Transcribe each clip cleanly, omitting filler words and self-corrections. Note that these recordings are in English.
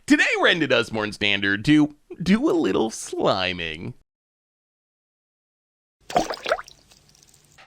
Today we're into Duskmourn Standard to do a little sliming.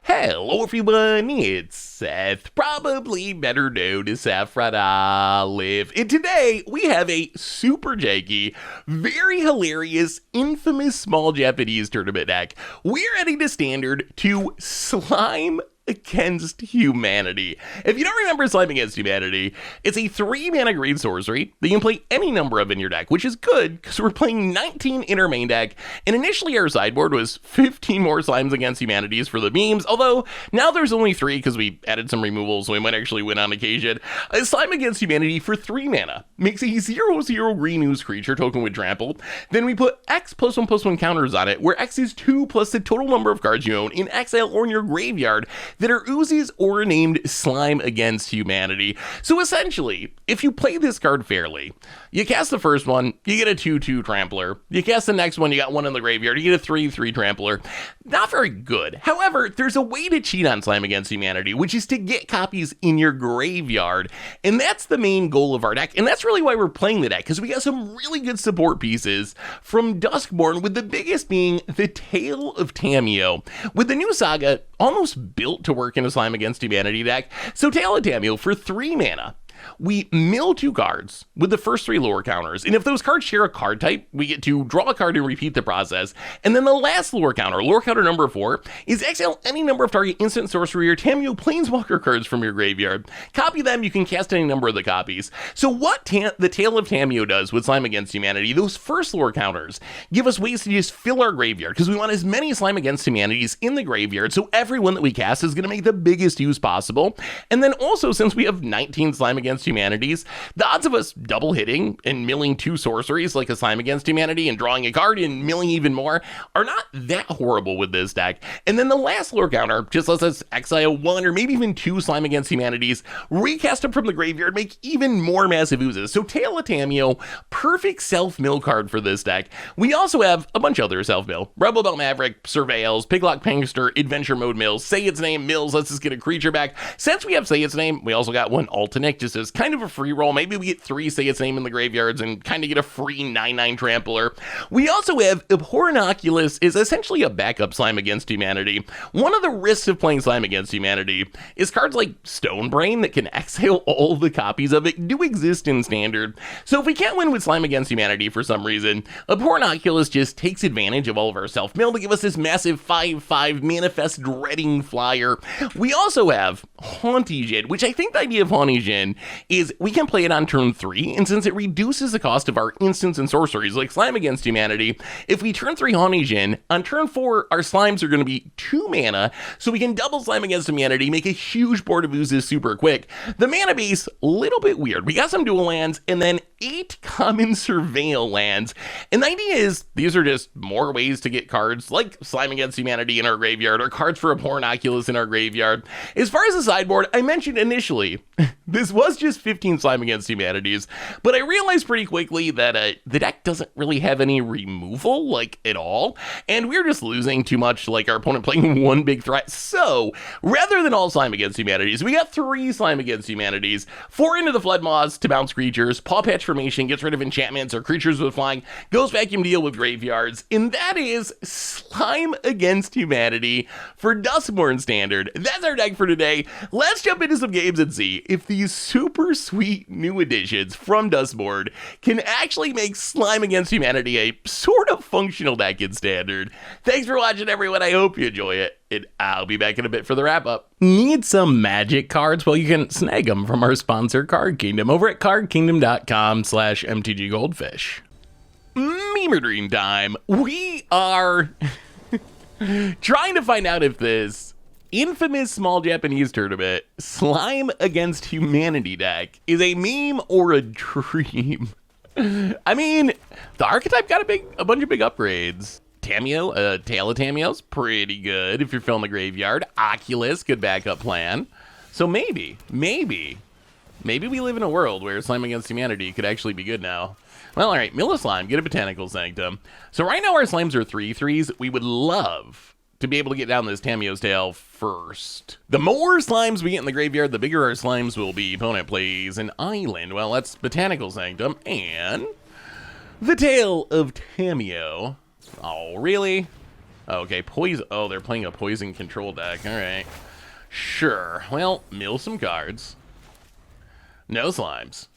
Hello everyone, it's Seth, probably better known as Saffron Olive, and today we have a super janky, very hilarious, infamous small Japanese tournament deck. We're heading to Standard to slime against humanity. If you don't remember Slime Against Humanity, it's a 3-mana green sorcery that you can play any number of in your deck, which is good because we're playing 19 in our main deck, and initially our sideboard was 15 more Slimes Against Humanities for the memes, although now there's only 3 because we added some removals, so we might actually win on occasion. A Slime Against Humanity for 3 mana makes a 0/0 green ooze creature token with trample. Then we put X +1/+1 counters on it, where X is 2 plus the total number of cards you own in exile or in your graveyard that are oozes or named Slime Against Humanity. So essentially, if you play this card fairly, you cast the first one, you get a 2/2 Trampler. You cast the next one, you got 1 in the graveyard, you get a 3/3 Trampler. Not very good. However, there's a way to cheat on Slime Against Humanity, which is to get copies in your graveyard. And that's the main goal of our deck. And that's really why we're playing the deck, because we got some really good support pieces from Duskmourn, with the biggest being the Tale of Tamio. With the new saga almost built to work in a Slime Against Humanity deck. So Tale of Tamio for 3 mana. We mill 2 cards with the first 3 lore counters, and if those cards share a card type, we get to draw a card and repeat the process. And then the last lore counter number 4, is exile any number of target instant sorcery or Tamio planeswalker cards from your graveyard. Copy them, you can cast any number of the copies. So what the Tale of Tamio does with Slime Against Humanity, those first lore counters give us ways to just fill our graveyard, because we want as many Slime Against Humanities in the graveyard, so everyone that we cast is going to make the biggest use possible. And then also, since we have 19 Slime Against Humanities, the odds of us double hitting and milling 2 sorceries like a Slime Against Humanity and drawing a card and milling even more are not that horrible with this deck. And then the last lore counter just lets us exile 1 or maybe even 2 Slime Against Humanities, recast them from the graveyard, make even more massive oozes. So Tale of Tamio, perfect self-mill card for this deck. We also have a bunch of other self-mill. Rebel Belt Maverick, Surveils, Piglock Prankster, Adventure Mode mills, Say Its Name mills, let's just get a creature back. Since we have Say Its Name, we also got 1 Alternate just as kind of a free roll. Maybe we get 3 Say Its Name in the graveyards and kind of get a free 9/9 Trampler. We also have Abhorrent Oculus, is essentially a backup Slime Against Humanity. One of the risks of playing Slime Against Humanity is cards like Stonebrain that can exile all the copies of it do exist in Standard. So if we can't win with Slime Against Humanity for some reason, Abhorrent Oculus just takes advantage of all of our self-mill to give us this massive 5/5 Manifest Dreading flyer. We also have Haunty Djinn, which I think the idea of Haunty Djinn is we can play it on turn 3, and since it reduces the cost of our instants and sorceries like Slime Against Humanity, if we turn 3 Haunty Djinn, on turn 4 our slimes are going to be 2 mana, so we can double Slime Against Humanity, make a huge board of oozes super quick. The mana base, a little bit weird. We got some dual lands, and then 8 common surveil lands, and the idea is these are just more ways to get cards like Slime Against Humanity in our graveyard, or cards for Abhorrent Oculus in our graveyard. As far as the sideboard, I mentioned initially, this was just 15 Slime Against Humanities, but I realized pretty quickly that the deck doesn't really have any removal, like, at all, and we're just losing too much, like our opponent playing 1 big threat. So, rather than all Slime Against Humanities, we got 3 Slime Against Humanities, 4 into the Flood Maws to bounce creatures, Paw Patch Formation gets rid of enchantments or creatures with flying, Ghost Vacuum deal with graveyards, and that is Slime Against Humanity for Duskmourn Standard. That's our deck for today. Let's jump into some games and see if these super sweet new additions from Duskmourn can actually make Slime Against Humanity a sort of functional deck in Standard. Thanks for watching, everyone. I hope you enjoy it, and I'll be back in a bit for the wrap-up. Need some magic cards? Well, you can snag them from our sponsor, Card Kingdom, over at cardkingdom.com/mtggoldfish. Memer Dream time. We are trying to find out if this infamous small Japanese tournament Slime Against Humanity deck is a meme or a dream. I mean, the archetype got a bunch of big upgrades. Tamio, Tale of Tamio's pretty good if you're filling the graveyard. Oculus, good backup plan. So maybe we live in a world where Slime Against Humanity could actually be good now. Well, alright, Mill a Slime, get a Botanical Sanctum. So right now our slimes are 3/3s. We would love to be able to get down this Tamio's tail first. The more slimes we get in the graveyard, the bigger our slimes will be. Opponent plays an island. Well, that's Botanical Sanctum and the Tail of Tamio. Oh, really? Okay, poison. Oh, they're playing a poison control deck. All right. Sure. Well, mill some cards. No slimes.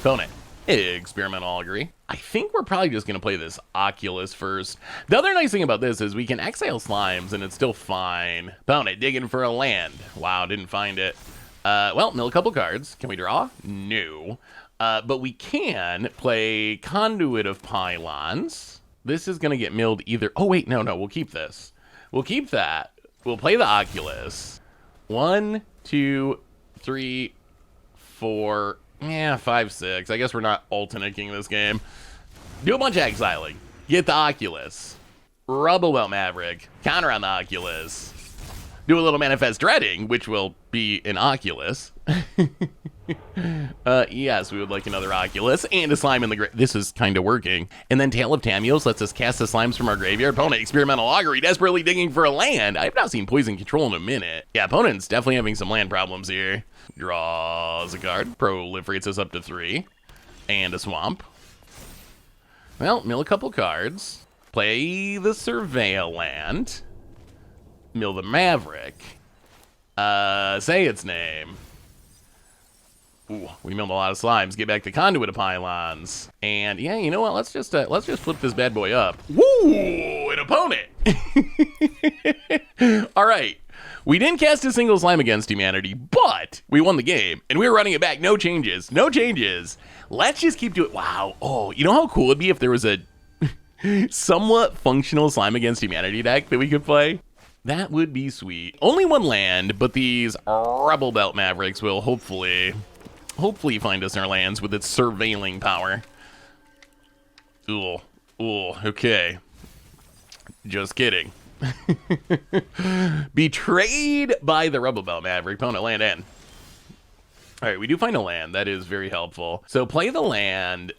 Opponent. Experimental Augury. I think we're probably just going to play this Oculus first. The other nice thing about this is we can exile slimes and it's still fine. Opponent digging for a land. Wow, didn't find it. Well, mill a couple cards. Can we draw? No. But we can play Conduit of Pylons. This is going to get milled either. Oh, wait, no, we'll keep this. We'll keep that. We'll play the Oculus. 1, 2, 3, 4. Yeah, 5, 6. I guess we're not alternating this game. Do a bunch of exiling. Get the Oculus. Rubblewelt Maverick. Counter on the Oculus. Do a little Manifest Dreading, which will be an Oculus. Yes, we would like another Oculus and a slime in the this is kind of working. And then Tail of Tamios lets us cast the slimes from our graveyard. Opponent Experimental Augury, desperately digging for a land. I have not seen Poison Control in a minute. Yeah, opponent's definitely having some land problems here. Draws a card, proliferates us up to 3, and a swamp. Well, mill a couple cards. Play the Surveil land. Mill the Maverick. Say its name. Ooh, we milled a lot of slimes. Get back to Conduit of Pylons. And yeah, you know what? Let's just flip this bad boy up. Woo! An opponent. All right. We didn't cast a single slime against humanity, but we won the game, and we were running it back. No changes. No changes. Let's just keep doing it. Wow. Oh, you know how cool it'd be if there was a somewhat functional slime against humanity deck that we could play? That would be sweet. Only one land, but these Rubblewelt Mavericks will hopefully find us in our lands with its surveilling power. Ooh, okay. Just kidding. Betrayed by the Rubblewelt Maverick. Opponent land in. All right, we do find a land. That is very helpful. So play the land.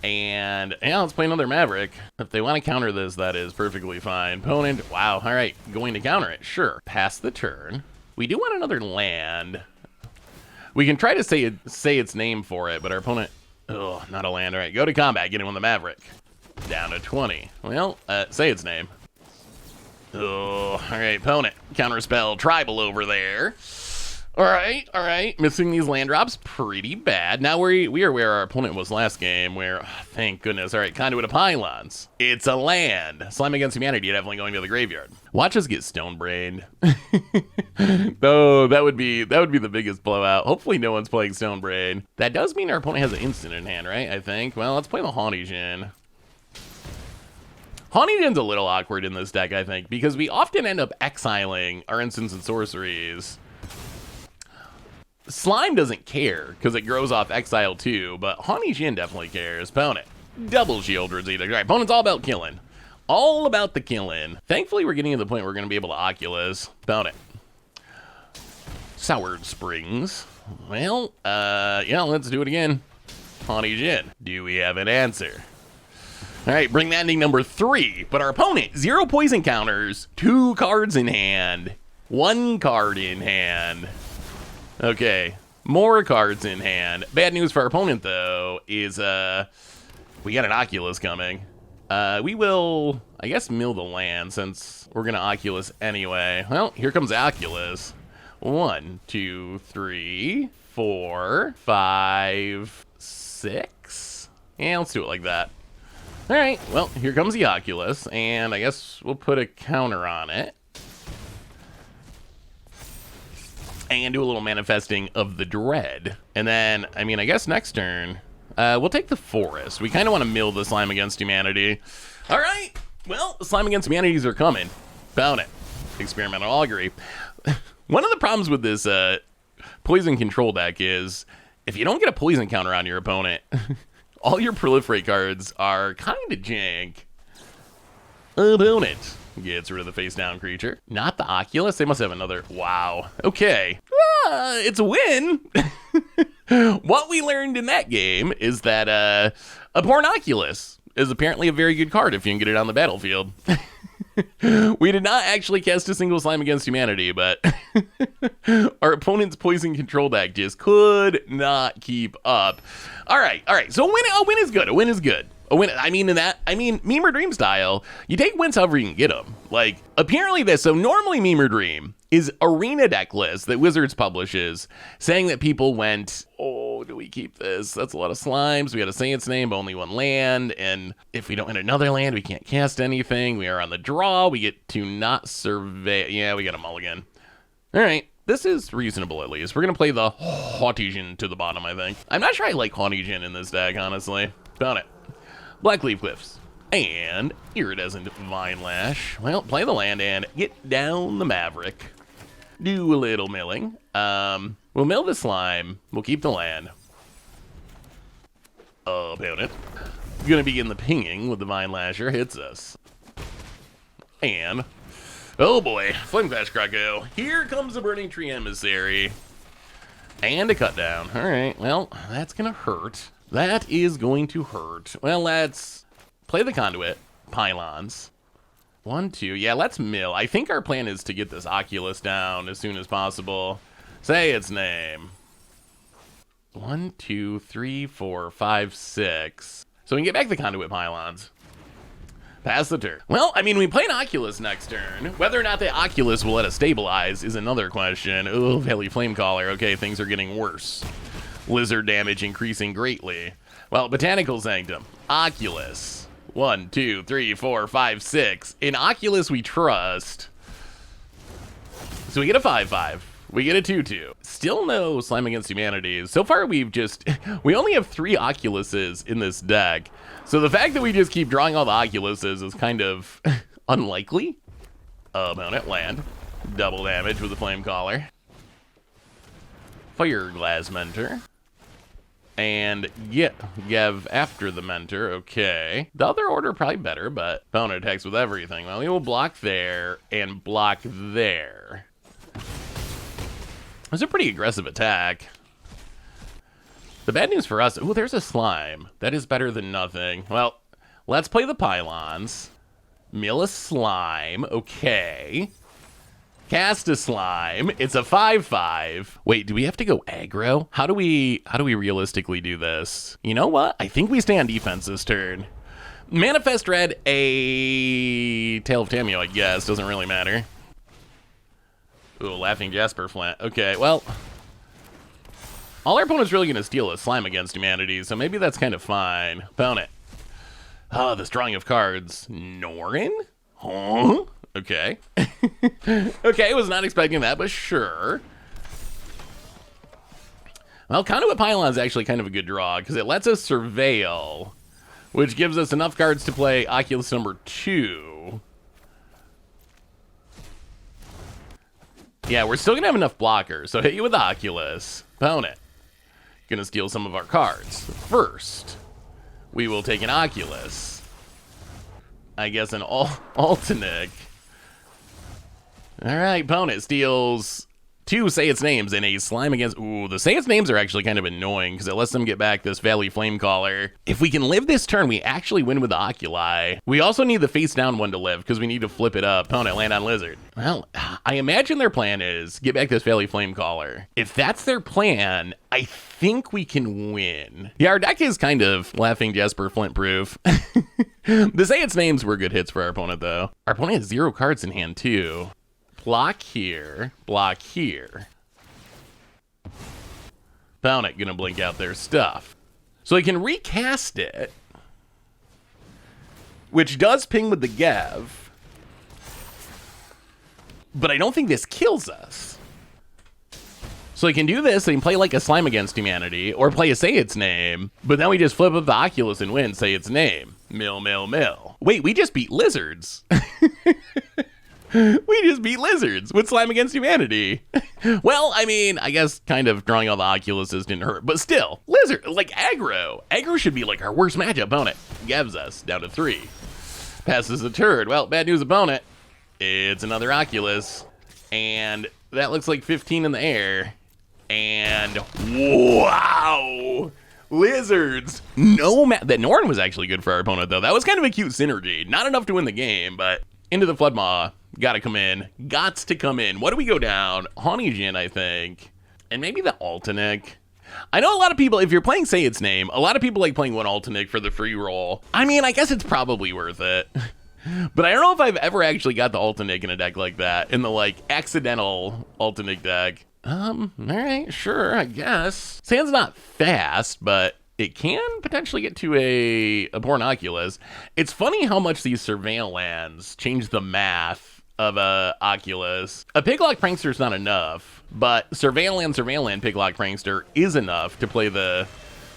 And yeah, let's play another Maverick. If they want to counter this, that is perfectly fine. Opponent, wow, all right, going to counter it, sure. Pass the turn. We do want another land. We can try to say its name for it, but our opponent, oh, not a land. All right, go to combat, get in with the Maverick. Down to 20. Well, say its name. Oh, all right, opponent, counterspell, tribal over there. All right. Missing these land drops, pretty bad. Now we are where our opponent was last game, where, oh, thank goodness. All right, Conduit of Pylons. It's a land. Slime against humanity, definitely going to the graveyard. Watch us get stone-brained. Though, that would be the biggest blowout. Hopefully no one's playing stone-brain. That does mean our opponent has an instant in hand, right, I think? Well, let's play the Haughty Djinn. Haughty Djinn's a little awkward in this deck, I think, because we often end up exiling our instants and sorceries. Slime doesn't care, because it grows off exile too, but Haughty Djinn definitely cares. Opponent, double shield Rosita. All right, opponent's all about killing. All about the killing. Thankfully, we're getting to the point where we're going to be able to Oculus. Opponent. Soured Springs. Well, yeah, let's do it again. Haughty Djinn. Do we have an answer? All right, bring that ending number 3. But our opponent, 0 poison counters, 2 cards in hand, 1 card in hand. Okay, more cards in hand. Bad news for our opponent, though, is we got an Oculus coming. We will, I guess, mill the land since we're going to Oculus anyway. Well, here comes Oculus. 1, 2, 3, 4, 5, 6. Yeah, let's do it like that. All right, well, here comes the Oculus, and I guess we'll put a counter on it. And do a little manifesting of the dread. And then, I mean, I guess next turn, we'll take the forest. We kind of want to mill the slime against humanity. All right. Well, the slime against humanities are coming. Found it. Experimental Augury. One of the problems with this poison control deck is if you don't get a poison counter on your opponent, all your proliferate cards are kind of jank. Opponent gets rid of the face down creature. Not the Oculus. They must have another. Wow. Okay. It's a win. What we learned in that game is that a Porn Oculus is apparently a very good card if you can get it on the battlefield. We did not actually cast a single slime against humanity, but our opponent's poison control deck just could not keep up. All right. So a win is good. A win is good. A win. I mean, Meme or Dream style, you take wins however you can get them. Like, apparently so normally Meme or Dream is arena deck list that Wizards publishes saying that people went, oh, do we keep this? That's a lot of slimes. We got to say its name, but only one land. And if we don't hit another land, we can't cast anything. We are on the draw. We get to not survey. Yeah, we got a mulligan. All right. This is reasonable, at least. We're going to play the Haughty to the bottom, I think. I'm not sure I like Haughty in this deck, honestly. Found it. Black Leaf Cliffs. And Iridescent Vine Lash. Well, play the land and get down the Maverick. Do a little milling. We'll mill the slime. We'll keep the land. Opponent. Gonna begin the pinging with the Vine Lasher. Hits us. And... oh boy, Flame Clash Krakow. Here comes the Burning Tree Emissary. And a cut down. Alright, well, that's gonna hurt. That is going to hurt. Well, let's play the Conduit. Pylons. 1, 2. Yeah, let's mill. I think our plan is to get this Oculus down as soon as possible. Say its name. 1, 2, 3, 4, 5, 6. So we can get back the Conduit Pylons. Pass the turn. Well, I mean, we play an Oculus next turn. Whether or not the Oculus will let us stabilize is another question. Oh, Valley Flamecaller. Okay, things are getting worse. Lizard damage increasing greatly. Well, Botanical Sanctum. Oculus. 1, 2, 3, 4, 5, 6. In Oculus, we trust. So we get a 5/5. We get a 2/2. Still no Slime Against Humanity. So far, we only have 3 Oculuses in this deck. So the fact that we just keep drawing all the Oculuses is kind of unlikely. Opponent land. Double damage with the Flamecaller. Fireglass Mentor. And Gev after the Mentor. Okay. The other order probably better, but opponent attacks with everything. Well, we will block there and block there. It's a pretty aggressive attack. The bad news for us, ooh, there's a slime. That is better than nothing. Well, let's play the Pylons. Mill a slime. Okay. Cast a slime. It's a 5/5. Wait, do we have to go aggro? How do we realistically do this? You know what? I think we stay on defense this turn. Manifest Red, a Tail of Tamio, I guess. Doesn't really matter. Ooh, Laughing Jasper Flint. Okay, well, all our opponent's really going to steal is Slime Against Humanity, so maybe that's kind of fine. Opponent. Oh, this drawing of cards. Norin? Huh? Okay. Okay, was not expecting that, but sure. Well, Conduit Pylon is actually kind of a good draw, because it lets us surveil, which gives us enough cards to play Oculus number 2. Yeah, we're still going to have enough blockers, so hit you with the Oculus. Opponent. Going to steal some of our cards. First, we will take an Oculus. I guess an Altinic. All right, opponent steals 2 Say Its Names and a Slime Against... ooh, the Say Its Names are actually kind of annoying because it lets them get back this Valley Flamecaller. If we can live this turn, we actually win with the Oculi. We also need the face down one to live because we need to flip it up. Opponent, land on Lizard. Well, I imagine their plan is get back this Valley Flamecaller. If that's their plan, I think we can win. Yeah, our deck is kind of Laughing Jasper Flint proof. The Say Its Names were good hits for our opponent, though. Our opponent has 0 cards in hand, too. Block here, block here. Opponent gonna blink out their stuff. So I can recast it, which does ping with the Gev, but I don't think this kills us. So I can do this, I can play like a Slime Against Humanity, or play a Say Its Name, but then we just flip up the Oculus and win, Say Its Name. Mill, mill, mill. Wait, we just beat Lizards. We just beat Lizards with Slime Against Humanity. Well, I mean, I guess kind of drawing all the Oculuses didn't hurt, but still, Lizard, like aggro. Aggro should be like our worst matchup. Opponent gives us down to 3. Passes the turn. Well, bad news, opponent. It's another Oculus. And that looks like 15 in the air. And wow! Lizards. No, that Norn was actually good for our opponent, though. That was kind of a cute synergy. Not enough to win the game, but Into the Floodmaw. Gotta come in. Gots to come in. What do we go down? Honeyjin, I think. And maybe the Altinic. I know a lot of people, if you're playing Say Its Name, a lot of people like playing one Altinic for the free roll. I mean, I guess it's probably worth it. But I don't know if I've ever actually got the Altinic in a deck like that, in the, like, accidental Altinic deck. Alright, sure, I guess. Sand's not fast, but it can potentially get to a Abhorrent Oculus. It's funny how much these Surveil lands change the math of a Oculus. A Picklock Prankster's not enough, but Surveil land, Picklock Prankster is enough to play the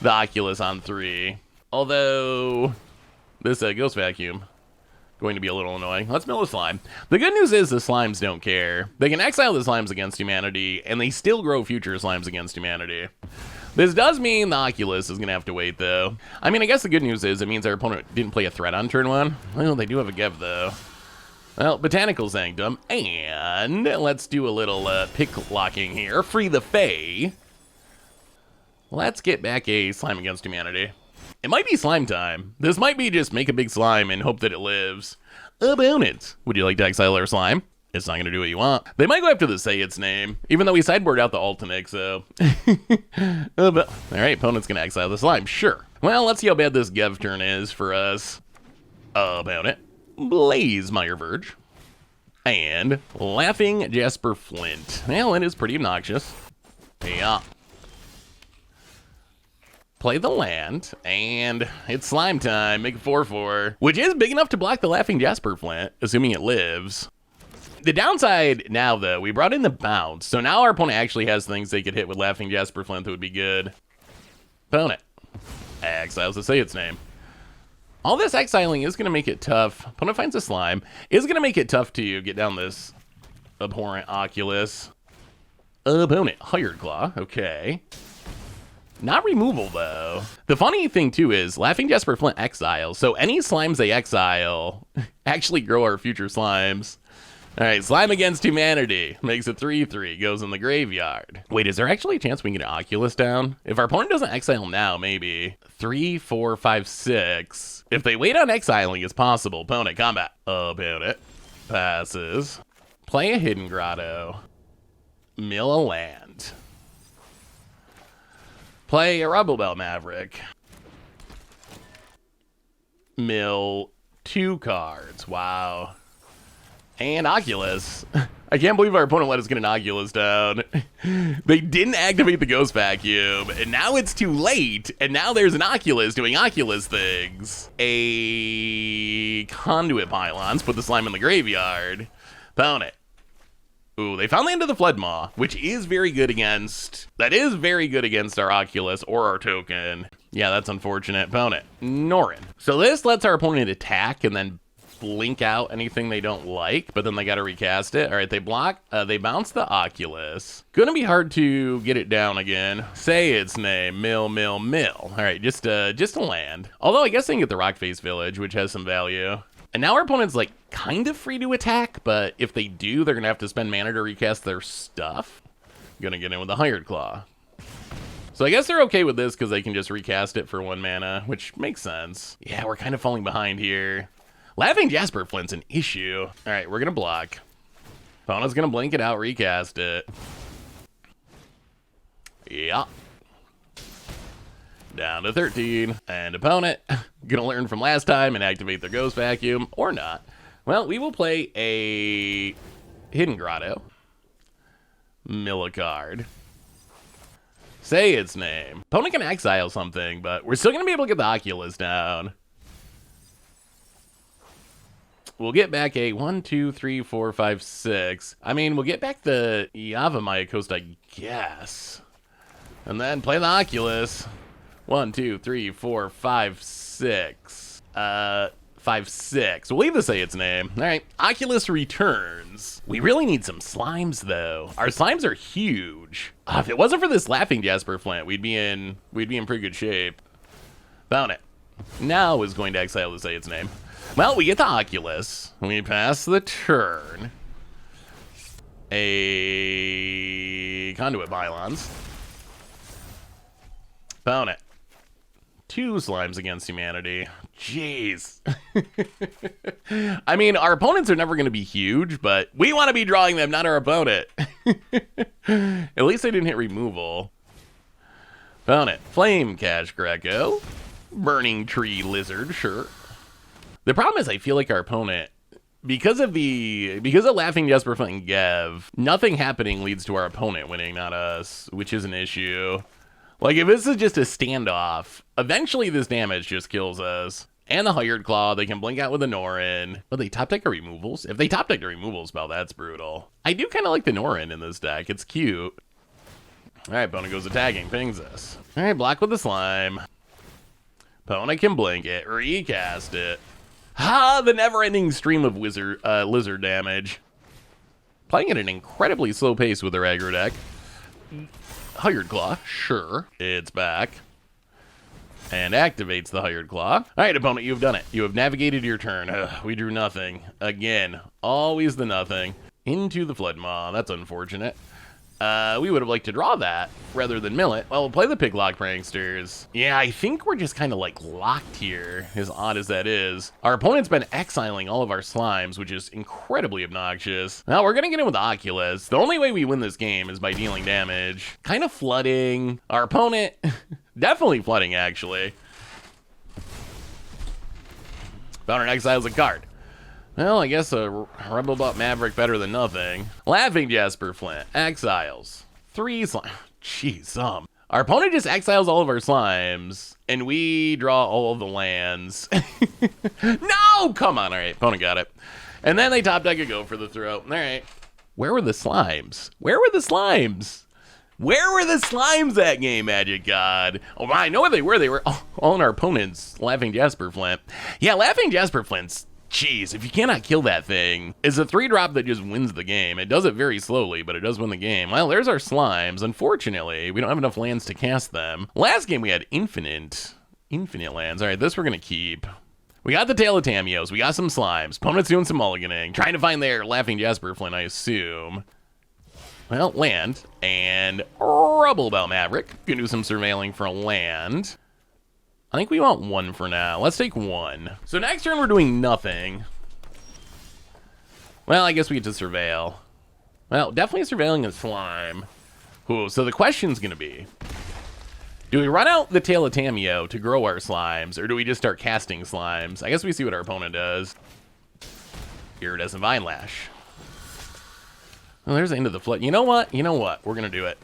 Oculus on 3. Although, this Ghost Vacuum going to be a little annoying. Let's mill a slime. The good news is the slimes don't care. They can exile the slimes against humanity, and they still grow future slimes against humanity. This does mean the Oculus is going to have to wait, though. I mean, I guess the good news is it means our opponent didn't play a threat on turn 1. Well, they do have a Gev, though. Well, Botanical Sanctum, and let's do a little pick locking here. Free the Fae. Let's get back a slime against humanity. It might be slime time. This might be just make a big slime and hope that it lives. About it. Would you like to exile our slime? It's not going to do what you want. They might go after the Say Its Name, even though we sideboard out the Altinic, so. Alright, opponent's going to exile the slime. Sure. Well, let's see how bad this Gev turn is for us. About it. Blaze Mire Verge. And Laughing Jasper Flint. Well, it is pretty obnoxious. Yeah. Play the land, and it's slime time. Make a 4/4, which is big enough to block the Laughing Jasper Flint, assuming it lives. The downside now, though, we brought in the bounce, so now our opponent actually has things they could hit with Laughing Jasper Flint that would be good. Opponent exiles to Say Its Name. All this exiling is going to make it tough. Opponent finds a slime. Is going to make it tough to get down this Abhorrent Oculus. Opponent Hired Claw. Okay. Not removal, though. The funny thing, too, is Laughing Jasper Flint exiles, so any slimes they exile actually grow our future slimes. All right, Slime Against Humanity makes a 3/3, goes in the graveyard. Wait, is there actually a chance we can get Oculus down? If our opponent doesn't exile now, maybe. 3, 4, 5, 6. If they wait on exiling, it's possible. Opponent, combat. Opponent passes. Play a Hidden Grotto. Mill a land. Play a Rubble Belt Maverick. Mill 2 cards. Wow. And Oculus. I can't believe our opponent let us get an Oculus down. They didn't activate the Ghost Vacuum, and now it's too late, and now there's an Oculus doing Oculus things. A Conduit Pylons, put the slime in the graveyard. Opponent. Ooh, they found the end of the Floodmaw, which is very good against... That is very good against our Oculus or our token. Yeah, that's unfortunate. Opponent. Norin. So this lets our opponent attack and then blink out anything they don't like, but then they gotta recast it. All right, they block, they bounce the Oculus. Gonna be hard to get it down again. Say Its Name. Mill. All right, just a land. Although I guess they can get the Rockface Village, which has some value. And now our opponent's like kind of free to attack, but if they do, they're gonna have to spend mana to recast their stuff. Gonna get in with a Hired Claw. So I guess they're okay with this because they can just recast it for 1 mana, which makes sense. Yeah, we're kind of falling behind here. Laughing Jasper Flint's an issue. All right, we're gonna block. Opponent's gonna blink it out, recast it. Yeah. Down to 13. And opponent, gonna learn from last time and activate their Ghost Vacuum, or not. Well, we will play a Hidden Grotto. Mill a card. Say Its Name. Opponent can exile something, but we're still gonna be able to get the Oculus down. We'll get back a 1, 2, 3, 4, 5, 6. I mean, we'll get back the Yavimaya Coast, I guess. And then play the Oculus. 1, 2, 3, 4, 5, 6. 5, 6. We'll leave the Say Its Name. All right, Oculus returns. We really need some slimes, though. Our slimes are huge. If it wasn't for this Laughing Jasper Flint, we'd be in pretty good shape. Found it. Now is going to exile the Say Its Name. Well, we get the Oculus. We pass the turn. A Conduit Pylons. Found it. 2 slimes against humanity. Jeez. I mean, our opponents are never going to be huge, but we want to be drawing them, not our opponent. At least I didn't hit removal. Opponent, Flame Cash Greco. Burning Tree Lizard, sure. The problem is I feel like our opponent, because of Laughing Jesper and Gev, nothing happening leads to our opponent winning, not us, which is an issue. Like, if this is just a standoff, eventually this damage just kills us. And the Hired Claw, they can blink out with the Norin. But they top deck our removals? If they top deck the removal spell, that's brutal. I do kind of like the Norin in this deck. It's cute. Alright, opponent goes attacking, pings us. Alright, block with the slime. Opponent can blink it, recast it. Ha! The never-ending stream of lizard damage. Playing at an incredibly slow pace with their aggro deck. Hired Claw, sure. It's back. And activates the Hired Claw. Alright, opponent, you've done it. You have navigated your turn. We drew nothing. Again, always the nothing. Into the Flood Maw. That's unfortunate. We would have liked to draw that rather than mill it. Well, we'll play the Picklock Pranksters. Yeah, I think we're just kind of like locked here, as odd as that is. Our opponent's been exiling all of our slimes, which is incredibly obnoxious. Now, we're gonna get in with Oculus. The only way we win this game is by dealing damage. Kind of flooding. Our opponent, definitely flooding, actually. Opponent exiles a card. Well, I guess a Rebel Butt Maverick better than nothing. Laughing Jasper Flint, exiles. 3 slime. Jeez, Our opponent just exiles all of our slimes, and we draw all of the lands. No! Come on, alright, opponent got it. And then they top deck a Go for the Throat. Alright. Where were the slimes? Where were the slimes? Where were the slimes that game, Magic God? Oh, I know where they were. They were all in our opponent's Laughing Jasper Flint. Yeah, Laughing Jasper Flint's, jeez, if you cannot kill that thing, it's a 3-drop that just wins the game. It does it very slowly, but it does win the game. Well, there's our slimes. Unfortunately, we don't have enough lands to cast them. Last game, we had infinite lands. All right, this we're going to keep. We got the Tail of Tamios. We got some slimes. Opponent's doing some mulliganing. Trying to find their Laughing Jasper Flint, I assume. Well, land. And Rubble Bell Maverick. Gonna do some surveilling for a land. I think we want 1 for now. Let's take 1. So next turn, we're doing nothing. Well, I guess we get to surveil. Well, definitely surveilling a slime. Ooh, so the question's going to be, do we run out the Tail of Tameo to grow our slimes, or do we just start casting slimes? I guess we see what our opponent does. Iridescent Vine Lash. Well, there's the end of the flood. You know what? We're going to do it.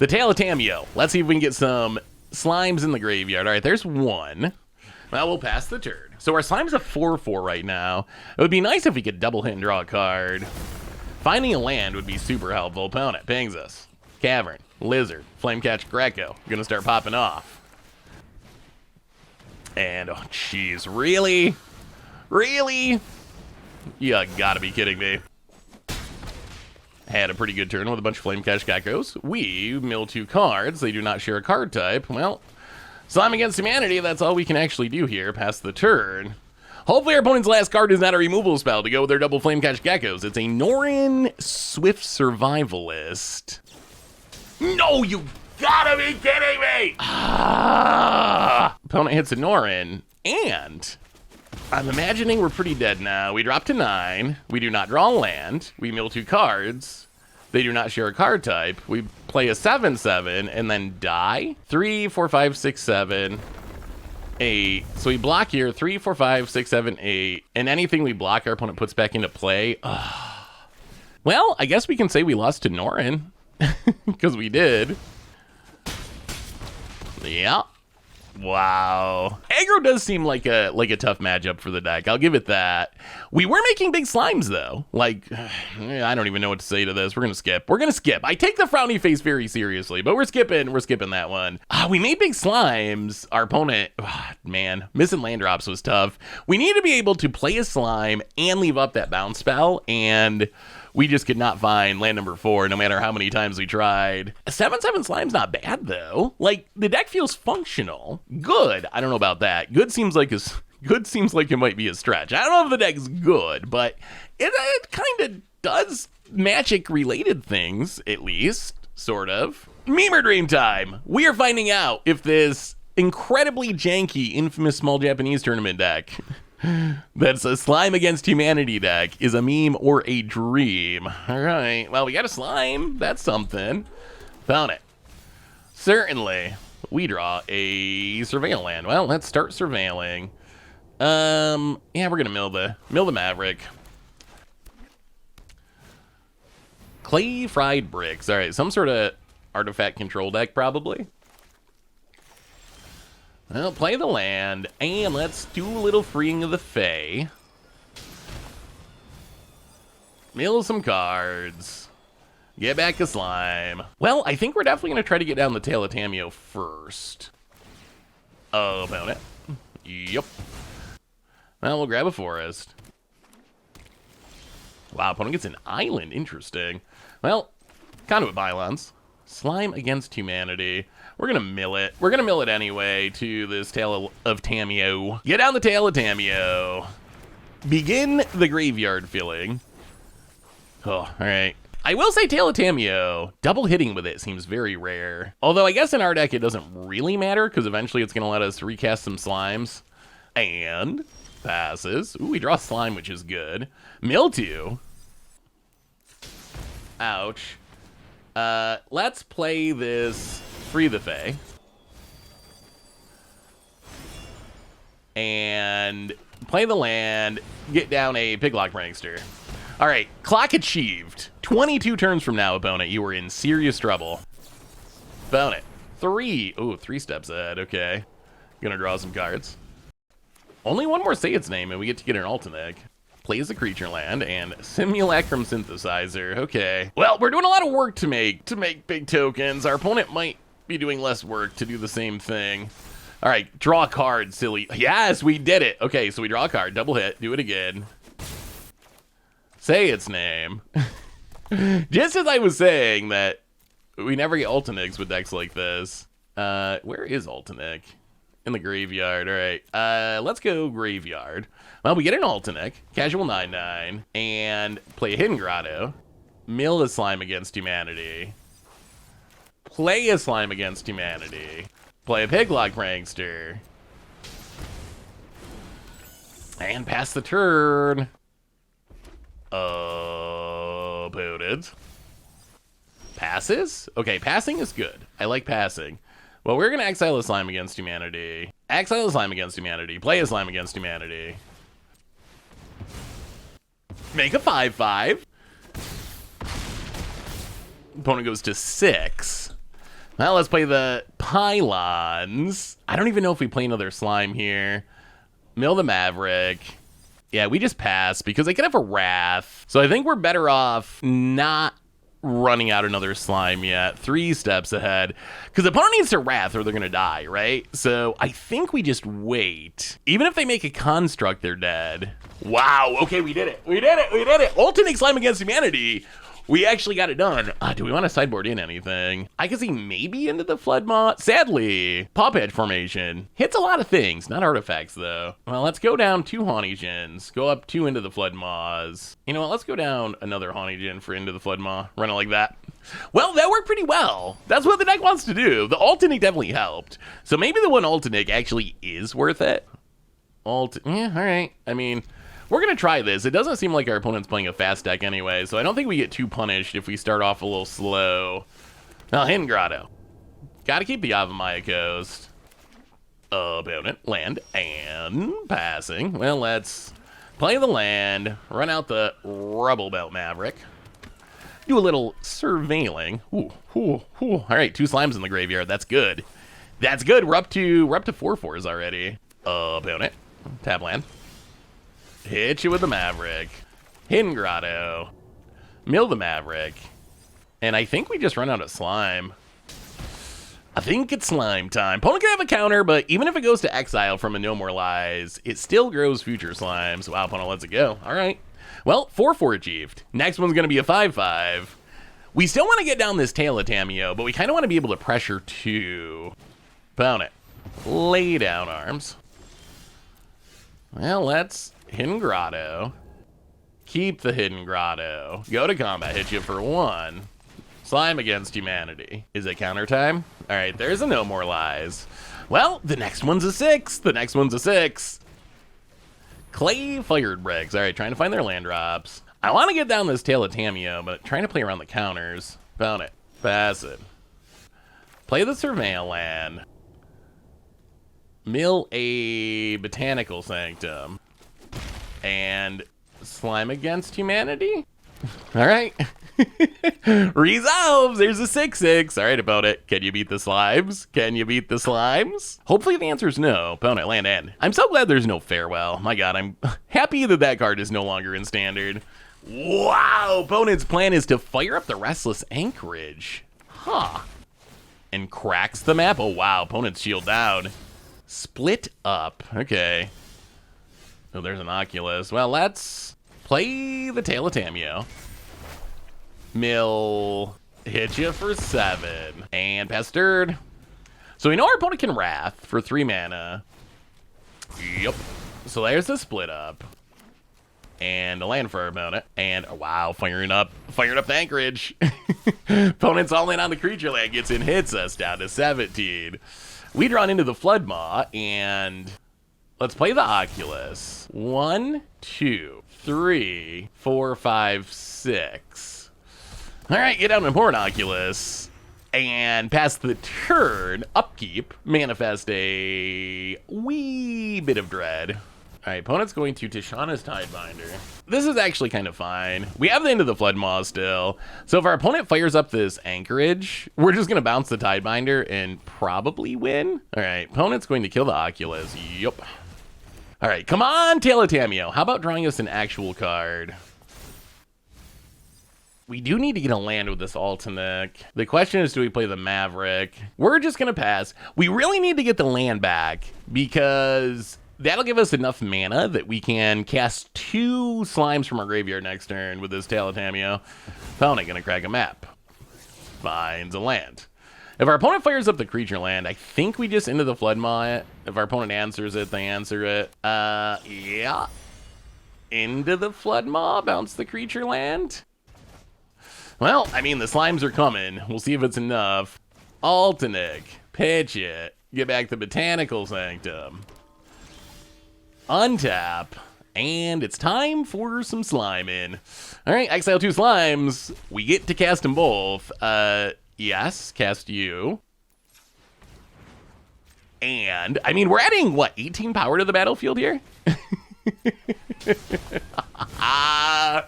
The Tail of Tameo. Let's see if we can get some slimes in the graveyard. All right, there's 1. Well, we'll pass the turn. So our slime's a 4/4 right now. It would be nice if we could double hit and draw a card. Finding a land would be super helpful. Opponent pings us. Cavern, Lizard, Flamecatch Greco. Gonna start popping off. And, oh, jeez, really? Really? You gotta be kidding me. Had a pretty good turn with a bunch of Flamecatch Geckos. We mill 2 cards. They do not share a card type. Well, Slime Against Humanity, that's all we can actually do here past the turn. Hopefully our opponent's last card is not a removal spell to go with their double Flamecatch Geckos. It's a Norin Swift Survivalist. No, you gotta be kidding me! Opponent hits a Norin, and I'm imagining we're pretty dead now. We drop to 9. We do not draw land. We mill 2 cards. They do not share a card type. We play a 7/7 and then die. 3, 4, 5, 6, 7, 8. So we block here. 3, 4, 5, 6, 7, 8. And anything we block, our opponent puts back into play. Well, I guess we can say we lost to Norin. Because we did. Yeah. Wow. Aggro does seem like a tough matchup for the deck. I'll give it that. We were making big slimes, though. Like, I don't even know what to say to this. We're going to skip. We're going to skip. I take the frowny face very seriously, but we're skipping. We're skipping that one. We made big slimes. Our opponent, man, missing land drops was tough. We need to be able to play a slime and leave up that bounce spell, and we just could not find land number 4, no matter how many times we tried. A 7/7 slime's not bad, though. Like, the deck feels functional. Good. I don't know about that. Good seems like it might be a stretch. I don't know if the deck's good, but it kind of does magic-related things, at least, sort of. Memer Dream time. We are finding out if this incredibly janky, infamous small Japanese tournament deck That's a slime against humanity deck is a meme or a dream. All right, well, we got a slime. That's something. Found it. Certainly. We draw a surveil land. Well, let's start surveilling. Yeah, we're gonna mill the Maverick. Clay fried bricks. All right, some sort of artifact control deck probably. Well, play the land, and let's do a little freeing of the Fae. Mill some cards. Get back a slime. Well, I think we're definitely going to try to get down the tail of Tamiyo first. Oh, opponent. Yep. Well, we'll grab a forest. Wow, opponent gets an island. Interesting. Well, Conduit Bylons. Slime against humanity. We're going to mill it. We're going to mill it anyway to this tail of Tamiyo. Get down the tail of Tamiyo. Begin the graveyard filling. Oh, all right. I will say Tail of Tamiyo, double hitting with it seems very rare. Although I guess in our deck it doesn't really matter because eventually it's going to let us recast some slimes. And passes. Ooh, we draw slime, which is good. Mildew. Ouch. Let's play this Free the Fae. And play the land, get down a Piglock Prankster. All right, clock achieved. 22 turns from now, opponent, you are in serious trouble. Opponent, 3. Ooh, 3 steps ahead, okay. Gonna draw some cards. Only one more Say Its Name and we get to get an Altanik. Plays a creature land and Simulacrum Synthesizer, okay. Well, we're doing a lot of work to make big tokens. Our opponent might be doing less work to do the same thing. All right, draw a card, silly. Yes, we did it. Okay, so we draw a card, double hit, do it again. Say its name. Just as I was saying that we never get Altaniks with decks like this. Where is Altanik? In the graveyard. All right. Let's go graveyard. Well, we get an Altanik, casual 9/9, and play a Hidden Grotto. Mill a slime against humanity. Play a slime against humanity. Play a Piglock Prankster. And pass the turn. Opponent. Passes? Okay, passing is good. I like passing. Well, we're going to exile a slime against humanity. Exile a slime against humanity. Play a slime against humanity. Make a 5/5. Opponent goes to 6. Now let's play the Pylons. I don't even know if we play another slime here. Mill the Maverick. Yeah, we just pass because they could have a Wrath. So I think we're better off not running out another slime yet. 3 steps ahead. Because the opponent needs to Wrath or they're going to die, right? So I think we just wait. Even if they make a construct, they're dead. Wow. Okay, we did it. We did it. We did it. Alternate slime against humanity. We actually got it done. Do we want to sideboard in anything? I can see maybe into the Flood Maw. Sadly, Paw Patch formation hits a lot of things, not artifacts though. Well, let's go down 2 Haunijins, go up 2 into the Flood Maws. You know what, let's go down another Haunijin for into the Flood Maw, run it like that. Well, that worked pretty well. That's what the deck wants to do. The Altanik definitely helped. So maybe the one Altanik actually is worth it. Yeah, all right. I mean, we're going to try this. It doesn't seem like our opponent's playing a fast deck anyway, so I don't think we get too punished if we start off a little slow. Now, Hidden Grotto. Got to keep the Avamaya Coast. Opponent, land, and passing. Well, let's play the land, run out the Rubble Belt Maverick. Do a little surveilling. Ooh. All right, 2 slimes in the graveyard. That's good. That's good. We're up to 4/4s already. Opponent, tap land. Hit you with the Maverick. Hidden Grotto. Mill the Maverick. And I think we just run out of slime. I think it's slime time. Opponent can have a counter, but even if it goes to exile from a No More Lies, it still grows future slimes. Wow, opponent lets it go. All right. Well, 4/4 achieved. Next one's going to be a 5/5. We still want to get down this tail of Tamiyo, but we kind of want to be able to pressure 2. Opponent, lay down arms. Well, let's Hidden Grotto. Keep the Hidden Grotto. Go to combat, hit you for 1. Slime against humanity. Is it counter time? All right, there's a No More Lies. Well, the next one's a 6. The next one's a 6. Clay fired bricks. All right, trying to find their land drops. I want to get down this tail of Tameo, but trying to play around the counters. Found it. Pass it. Play the Surveil land. Mill a Botanical Sanctum. And slime against humanity? All right. Resolves. There's a 6/6. All right, opponent. Can you beat the slimes? Can you beat the slimes? Hopefully the answer is no. Opponent, land end. I'm so glad there's no farewell. My God, I'm happy that that card is no longer in standard. Wow. Opponent's plan is to fire up the Restless Anchorage. Huh. And cracks the map. Oh, wow. Opponent's shield down. Split up. Okay. Oh, there's an Oculus. Well, let's play the Tail of Tameo. Mill, hit you for 7, and pass turn. So we know our opponent can Wrath for 3 mana. Yep. So there's the split up. And a land for our opponent. And, oh, wow, firing up the Anchorage. Opponent's all in on the creature land, gets in, hits us down to 17. We drawn into the Flood Maw, and let's play the Oculus. 1, 2, 3, 4, 5, 6. All right, get down to Important Oculus. And pass the turn, upkeep, manifest a wee bit of dread. All right, opponent's going to Tishana's Tidebinder. This is actually kind of fine. We have the end of the Flood Maw still. So if our opponent fires up this Anchorage, we're just going to bounce the Tidebinder and probably win. All right, opponent's going to kill the Oculus. Yup. All right, come on, Tail of Tameo. How about drawing us an actual card? We do need to get a land with this Altinic. The question is, do we play the Maverick? We're just going to pass. We really need to get the land back because that'll give us enough mana that we can cast 2 slimes from our graveyard next turn with this Tail of Tameo. Opponent going to crack a map. Finds a land. If our opponent fires up the creature land, I think we just into the Flood Maw. If our opponent answers it, they answer it. Yeah. Into the Flood Maw, bounce the creature land. Well, I mean, the slimes are coming. We'll see if it's enough. Altinic, pitch it, get back the Botanical Sanctum. Untap, and it's time for some sliming. All right, exile 2 slimes. We get to cast them both. Yes, cast you. And, I mean, we're adding, what, 18 power to the battlefield here? All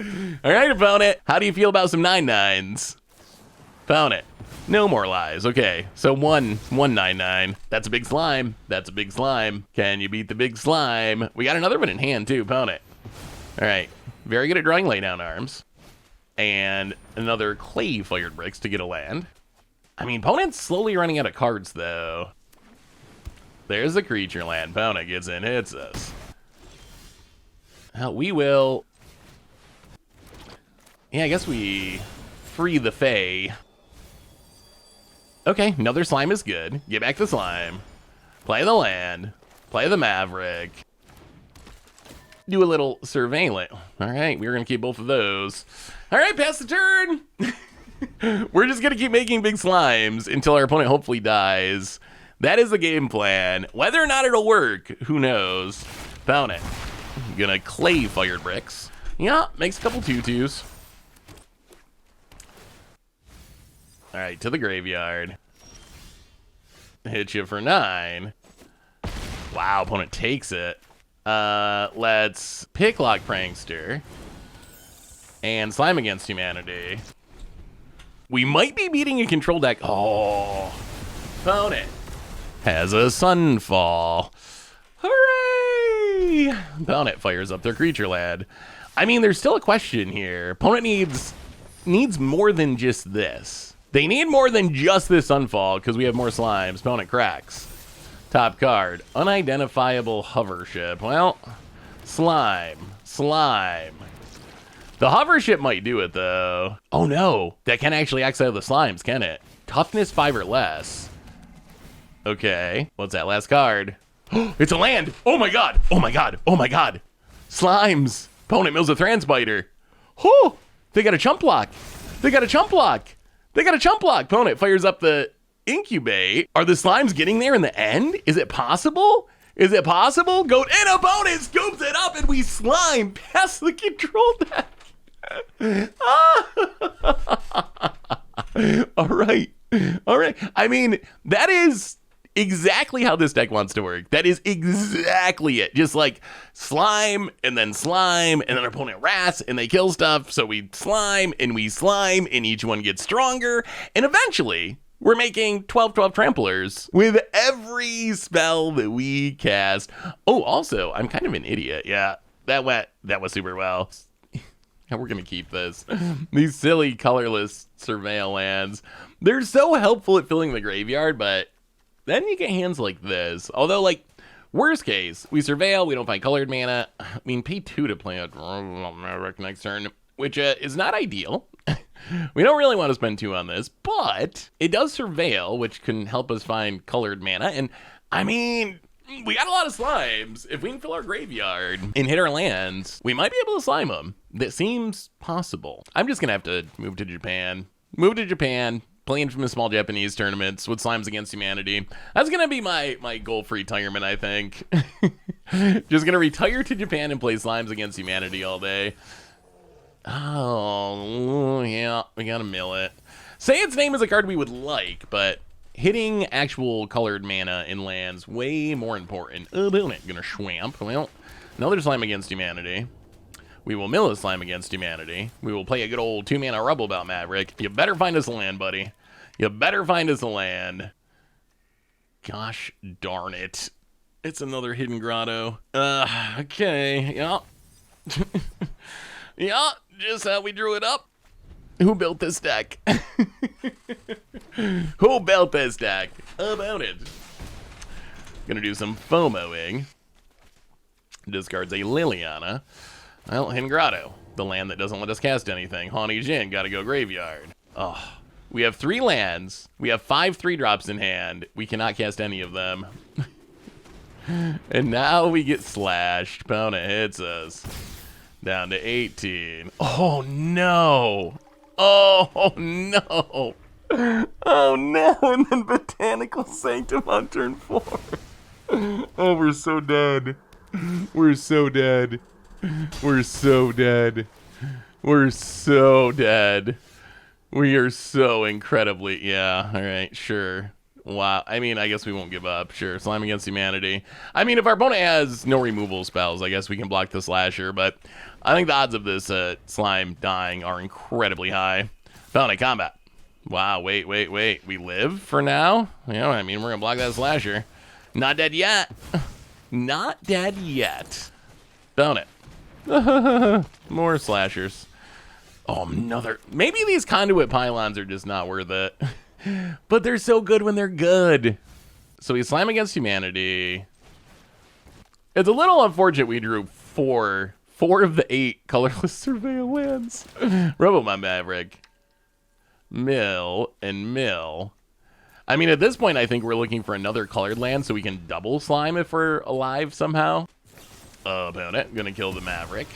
right, opponent. How do you feel about some 9/9s? Opponent. No more lies. Okay, so 1/9/9. That's a big slime. That's a big slime. Can you beat the big slime? We got another one in hand too, opponent. All right, very good at drawing laydown arms. And another clay fired bricks to get a land. I mean, opponent's slowly running out of cards though. There's a creature land. Opponent gets in, hits us. We will. Yeah, I guess we free the Fae. Okay, another slime is good. Get back the slime. Play the land. Play the Maverick. Do a little surveillance. All right, we're going to keep both of those. All right, pass the turn. We're just going to keep making big slimes until our opponent hopefully dies. That is the game plan. Whether or not it'll work, who knows. Found it. Gonna clay fired bricks. Yeah, makes a couple 2/2s. All right, to the graveyard. Hit you for 9. Wow, opponent takes it. Let's Picklock Prankster and slime against humanity. We might be beating a control deck. Oh, opponent has a Sunfall. Hooray! Opponent fires up their creature land. I mean, there's still a question here. Opponent needs more than just this. They need more than just this Sunfall because we have more slimes. Opponent cracks. Top card, unidentifiable hover ship. Well, slime. The hover ship might do it though. Oh no, that can actually exile the slimes, can it? Toughness 5 or less. Okay, what's that last card? It's a land. Oh my god. Slimes. Opponent mills a Thranspiter. Oh, they got a chump block. Opponent fires up the Incubate. Are the slimes getting there in the end? Is it possible? Is it possible? Go and opponent scoops it up and we slime past the control deck. All right. I mean, that is exactly how this deck wants to work. That is exactly it. Just like slime, and then our opponent rats, and they kill stuff, so we slime, and each one gets stronger, and eventually, we're making 12/12 tramplers with every spell that we cast. Oh, also, I'm kind of an idiot. Yeah, that was super well. And we're going to keep this. These silly, colorless surveil lands. They're so helpful at filling the graveyard, but then you get hands like this. Although, like, worst case, we surveil, we don't find colored mana. I mean, pay 2 to play a Maverick next turn, which is not ideal. We don't really want to spend 2 on this, but it does surveil, which can help us find colored mana. And, I mean, we got a lot of slimes. If we can fill our graveyard and hit our lands, we might be able to slime them. That seems possible. I'm just going to have to move to Japan. Play Infamous small Japanese tournaments with Slimes Against Humanity. That's going to be my goal for retirement, I think. Just going to retire to Japan and play Slimes Against Humanity all day. Oh, yeah, we got to mill it. Say its name is a card we would like, but hitting actual colored mana in lands way more important. Oh, they're not going to swamp. Well, another Slime Against Humanity. We will mill a Slime Against Humanity. We will play a good old 2-mana Rebel Maverick. You better find us a land, buddy. You better find us a land. Gosh darn it. It's another Hidden Grotto. Okay. Yeah. Yeah, just how we drew it up. Who built this deck? Who built this deck? About it. Gonna do some FOMOing. Discards a Liliana. Well, Hidden Grotto, the land that doesn't let us cast anything. Haunty Jin, gotta go graveyard. Oh, we have 3 lands. We have 5 3-drops in hand. We cannot cast any of them. And now we get slashed. Opponent hits us. Down to 18. Oh, no. Oh, no. Oh, no. And then Botanical Sanctum on turn 4. Oh, we're so dead. We're so dead. We're so dead. We're so dead. We are so incredibly... Yeah, all right, sure. Wow. I mean, I guess we won't give up. Sure, Slime Against Humanity. I mean, if our opponent has no removal spells, I guess we can block the Slasher, but I think the odds of this slime dying are incredibly high. Found a combat. Wow, wait. We live for now? Yeah, I mean, we're going to block that Slasher. Not dead yet. Not dead yet. Found it. More Slashers. Oh, another. Maybe these Conduit Pylons are just not worth it. But they're so good when they're good. So we Slime Against Humanity. It's a little unfortunate we drew 4 of the 8 colorless surveil lands. Robomon Maverick. Mill and mill. I mean, at this point, I think we're looking for another colored land so we can double slime if we're alive somehow. Opponent, gonna kill the Maverick.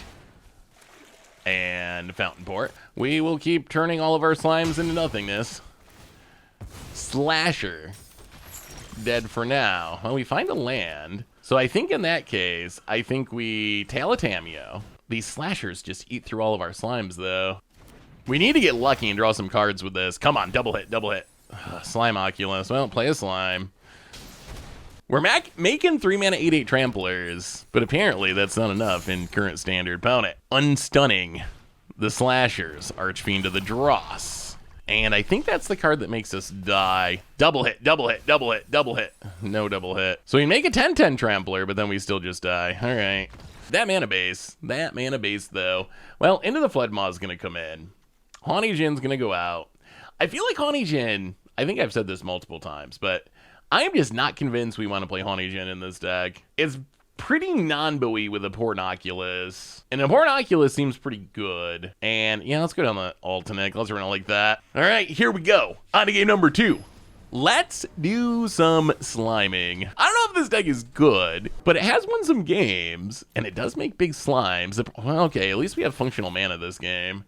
And Fountain Port. We will keep turning all of our slimes into nothingness. Slasher. Dead for now. Well, we find a land. So I think in that case, I think we tail a Tameo. These Slashers just eat through all of our slimes, though. We need to get lucky and draw some cards with this. Come on, double hit. Slime Oculus. Well, play a slime. We're making 3-mana 8/8 tramplers, but apparently that's not enough in current standard. Opponent. Unstunning the Slashers. Archfiend of the Dross. And I think that's the card that makes us die. Double hit. No double hit. So we make a 10/10 trampler, but then we still just die. All right. That mana base, though. Well, Into the Floodmaw is going to come in. Haunty Jin's going to go out. I feel like Haunty Jin, I think I've said this multiple times, but I am just not convinced we want to play Haunty Jin in this deck. It's pretty non-buoy with a Pornoculus. And a Pornoculus seems pretty good. And yeah, let's go down the Alternate. Let's run it like that. All right, here we go. On to game number 2. Let's do some sliming. I don't know if this deck is good, but it has won some games, and it does make big slimes. Well, okay, at least we have functional mana this game.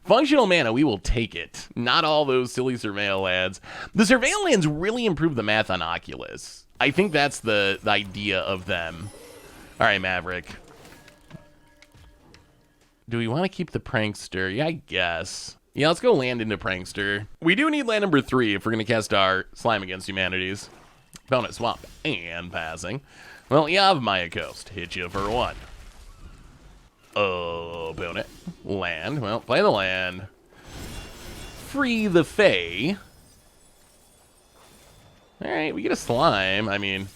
Functional mana, we will take it. Not all those silly surveil lands. The surveil lands really improve the math on Oculus. I think that's the idea of them. All right, Maverick. Do we want to keep the Prankster? Yeah, I guess. Yeah, let's go land into Prankster. We do need land number 3 if we're going to cast our Slime Against Humanities. Bonus swap and passing. Well, you have Maya Coast. Hit you for 1. Open it. Land. Well, play the land. Free the Fae. All right, we get a slime. I mean,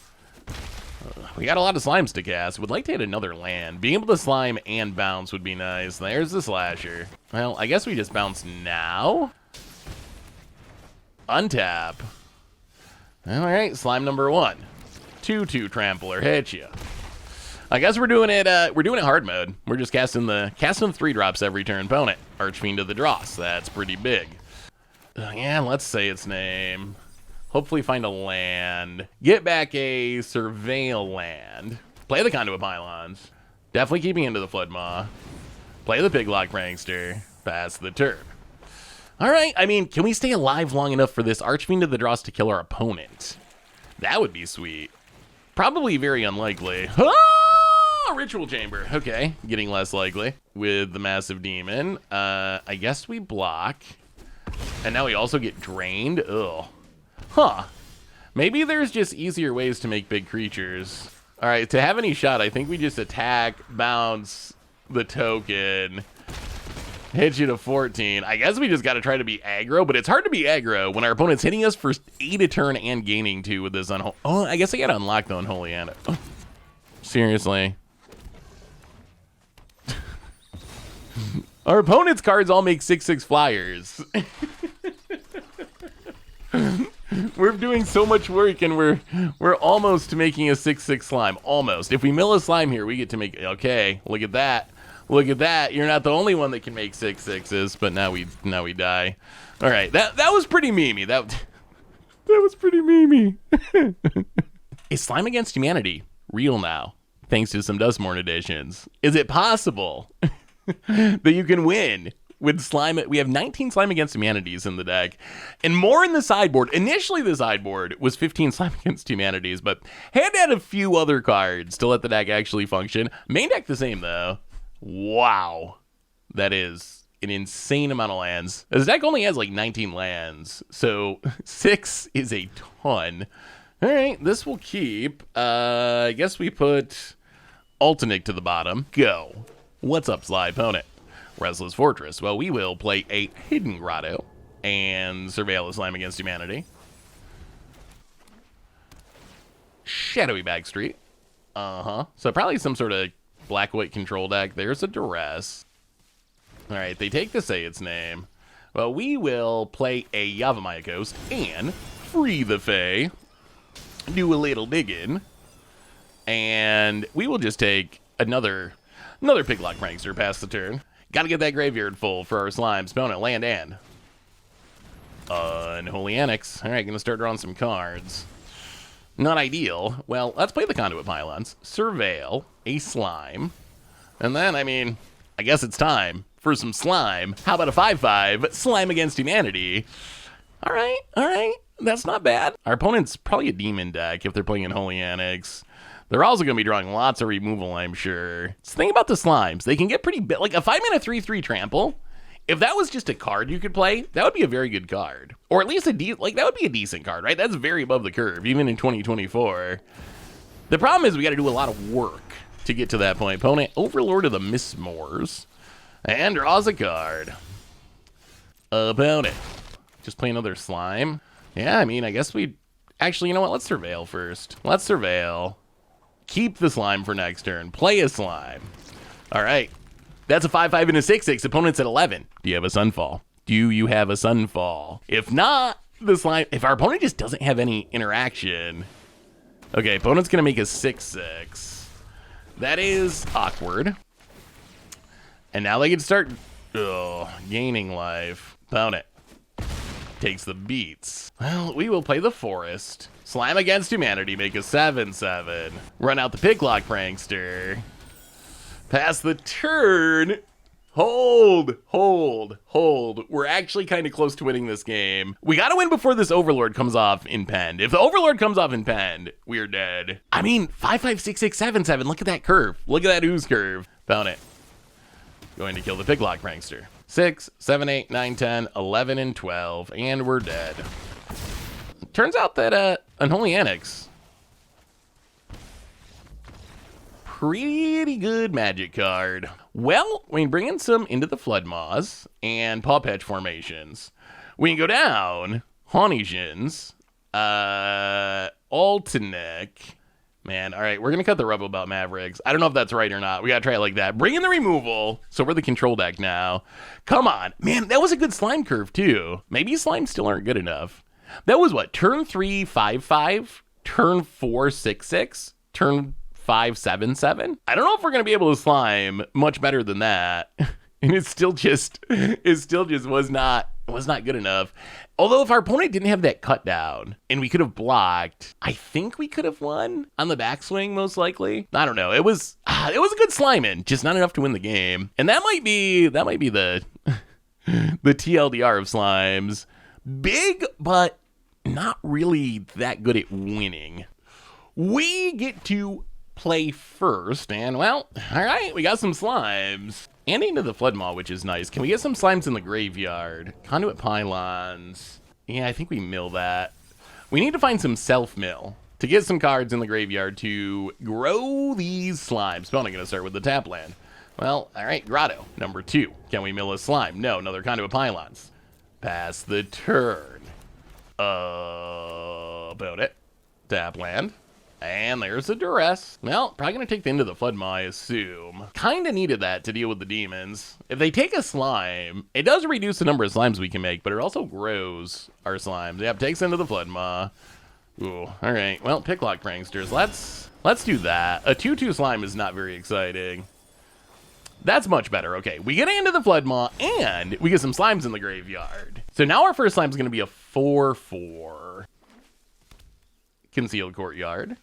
we got a lot of slimes to cast. Would like to hit another land. Being able to slime and bounce would be nice. There's the slasher. Well, I guess we just bounce now. Untap. All right, slime number 1. 2/2 trampler. Hit you. I guess we're doing it. We're doing it hard mode. We're just casting the 3 drops every turn. Opponent. Archfiend of the Dross. That's pretty big. Yeah, let's say its name. Hopefully find a land. Get back a Surveil land. Play the Conduit Pylons. Definitely keeping into the Flood Maw. Play the Piglock Prankster. Pass the turn. All right, I mean, can we stay alive long enough for this Archfiend of the Dross to kill our opponent? That would be sweet. Probably very unlikely. Ah, Ritual Chamber. Okay, getting less likely with the Massive Demon. I guess we block. And now we also get drained. Ugh. Huh. Maybe there's just easier ways to make big creatures. All right, to have any shot, I think we just attack, bounce the token, hit you to 14. I guess we just got to try to be aggro, but it's hard to be aggro when our opponent's hitting us for 8 a turn and gaining 2 with this unholy. Oh, I guess I got to unlock the Unholy Anna. Oh, seriously. Our opponent's cards all make 6/6 flyers. We're doing so much work, and we're almost making a 6/6 slime. Almost. If we mill a slime here, we get to make. Okay, look at that. Look at that. You're not the only one that can make 6/6s, but now we die. All right, that was pretty memey. That was pretty memey. Is Slime Against Humanity real now? Thanks to some Duskmourn editions. Is it possible that you can win with slime? We have 19 Slime Against Humanities in the deck, and more in the sideboard. Initially, the sideboard was 15 Slime Against Humanities, but had to add a few other cards to let the deck actually function. Main deck the same, though. Wow. That is an insane amount of lands. This deck only has like 19 lands, so 6 is a ton. All right, this will keep. I guess we put Altinic to the bottom. Go. What's up, Sly Opponent? Restless Fortress. Well, we will play a Hidden Grotto and surveil a Slime Against Humanity. Shadowy Backstreet. So probably some sort of black-white control deck. There's a Duress. All right, they take to say its name. Well, we will play a Yavimaya Ghost and free the Fae. Do a little digging. And we will just take another Piglock Prankster past the turn. Got to get that graveyard full for our slimes. Opponent, land and Unholy Annex. All right, going to start drawing some cards. Not ideal. Well, let's play the Conduit Pylons. Surveil a slime. And then, I mean, I guess it's time for some slime. How about a 5/5 Slime Against Humanity? All right. That's not bad. Our opponent's probably a demon deck if they're playing Unholy Annex. They're also going to be drawing lots of removal, I'm sure. It's the thing about the slimes. They can get pretty big. Like a 5-mana 3/3 trample. If that was just a card you could play, that would be a very good card. Or at least that would be a decent card, right? That's very above the curve, even in 2024. The problem is we got to do a lot of work to get to that point. Opponent, Overlord of the Mistmoors. And draws a card. Opponent. Just play another slime. Yeah, I mean, I guess we... Actually, you know what? Let's surveil first. Let's surveil. Keep the slime for next turn. Play a slime. All right. That's a 5/5 and a 6/6. Opponent's at 11. Do you have a Sunfall? Do you have a Sunfall? If not, the slime... If our opponent just doesn't have any interaction... Okay, opponent's going to make a 6/6. That is awkward. And now they can start gaining life. Opponent takes the beats. Well, we will play the Forest. Slime Against Humanity, make a 7/7. Run out the Piglock Prankster. Pass the turn. Hold, hold, hold. We're actually kind of close to winning this game. We gotta win before this Overlord comes off in Pend. If the Overlord comes off in Pend, we're dead. I mean, 5, 5, 6, 6, 7, 7. Look at that curve. Look at that ooze curve. Found it. Going to kill the Picklock Prankster. 6, 7, 8, 9, 10, 11, and 12. And we're dead. Turns out that Unholy Annex, pretty good magic card. Well, we can bring in some Into the Flood Maws and Paw Patch formations. We can go down Haunishins, Altinic. Man, all right, we're going to cut the rub about Mavericks. I don't know if that's right or not. We got to try it like that. Bring in the removal. So we're the control deck now. Come on. Man, that was a good slime curve, too. Maybe slimes still aren't good enough. That was what? Turn 3, 5, 5. Turn 4, 6, 6. Turn 5, 7, 7. I don't know if we're going to be able to slime much better than that. And it still just was not good enough. Although if our opponent didn't have that cut down and we could have blocked, I think we could have won on the backswing most likely. I don't know. It was a good sliming, just not enough to win the game. And that might be the the TLDR of slimes. Big, but not really that good at winning. We get to play first, and well, all right, we got some slimes. And Into the Flood Maw, which is nice. Can we get some slimes in the graveyard? Conduit Pylons. Yeah, I think we mill that. We need to find some self-mill to get some cards in the graveyard to grow these slimes. But I'm going to start with the tap land. Well, all right, Grotto, number 2. Can we mill a slime? No, another Conduit Pylons. Pass the turn. About it. Tap land. And there's a Duress. Well, probably going to take the Into the Flood Maw, I assume. Kind of needed that to deal with the demons. If they take a slime, it does reduce the number of slimes we can make, but it also grows our slimes. Yep, takes Into the Flood Maw. Ooh, all right. Well, Picklock Pranksters. Let's do that. A 2/2 slime is not very exciting. That's much better. Okay, we get Into the Flood Maw, and we get some slimes in the graveyard. So now our first slime is going to be a 4/4. Concealed Courtyard.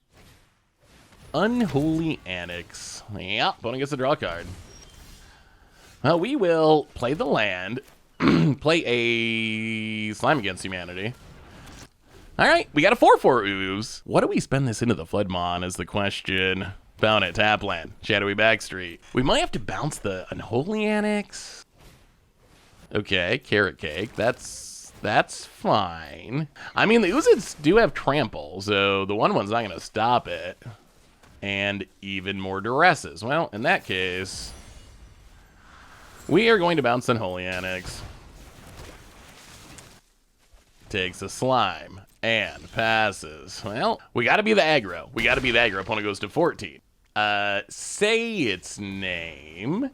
Unholy Annex. Yeah, opponent gets a draw card. Well, we will play the land, play a Slime Against Humanity. All right, we got a 4/4 ooze. What do we spend this Into the Flood Maw on is the question. Found it, tap land, Shadowy Backstreet. We might have to bounce the Unholy Annex. Okay, Carrot Cake, that's fine. I mean, the oozes do have trample, so the 1/1's not going to stop it. And even more Duresses. Well, in that case, we are going to bounce Unholy Annex. Takes a slime and passes. Well, we got to be the aggro. Opponent goes to 14. Say its name.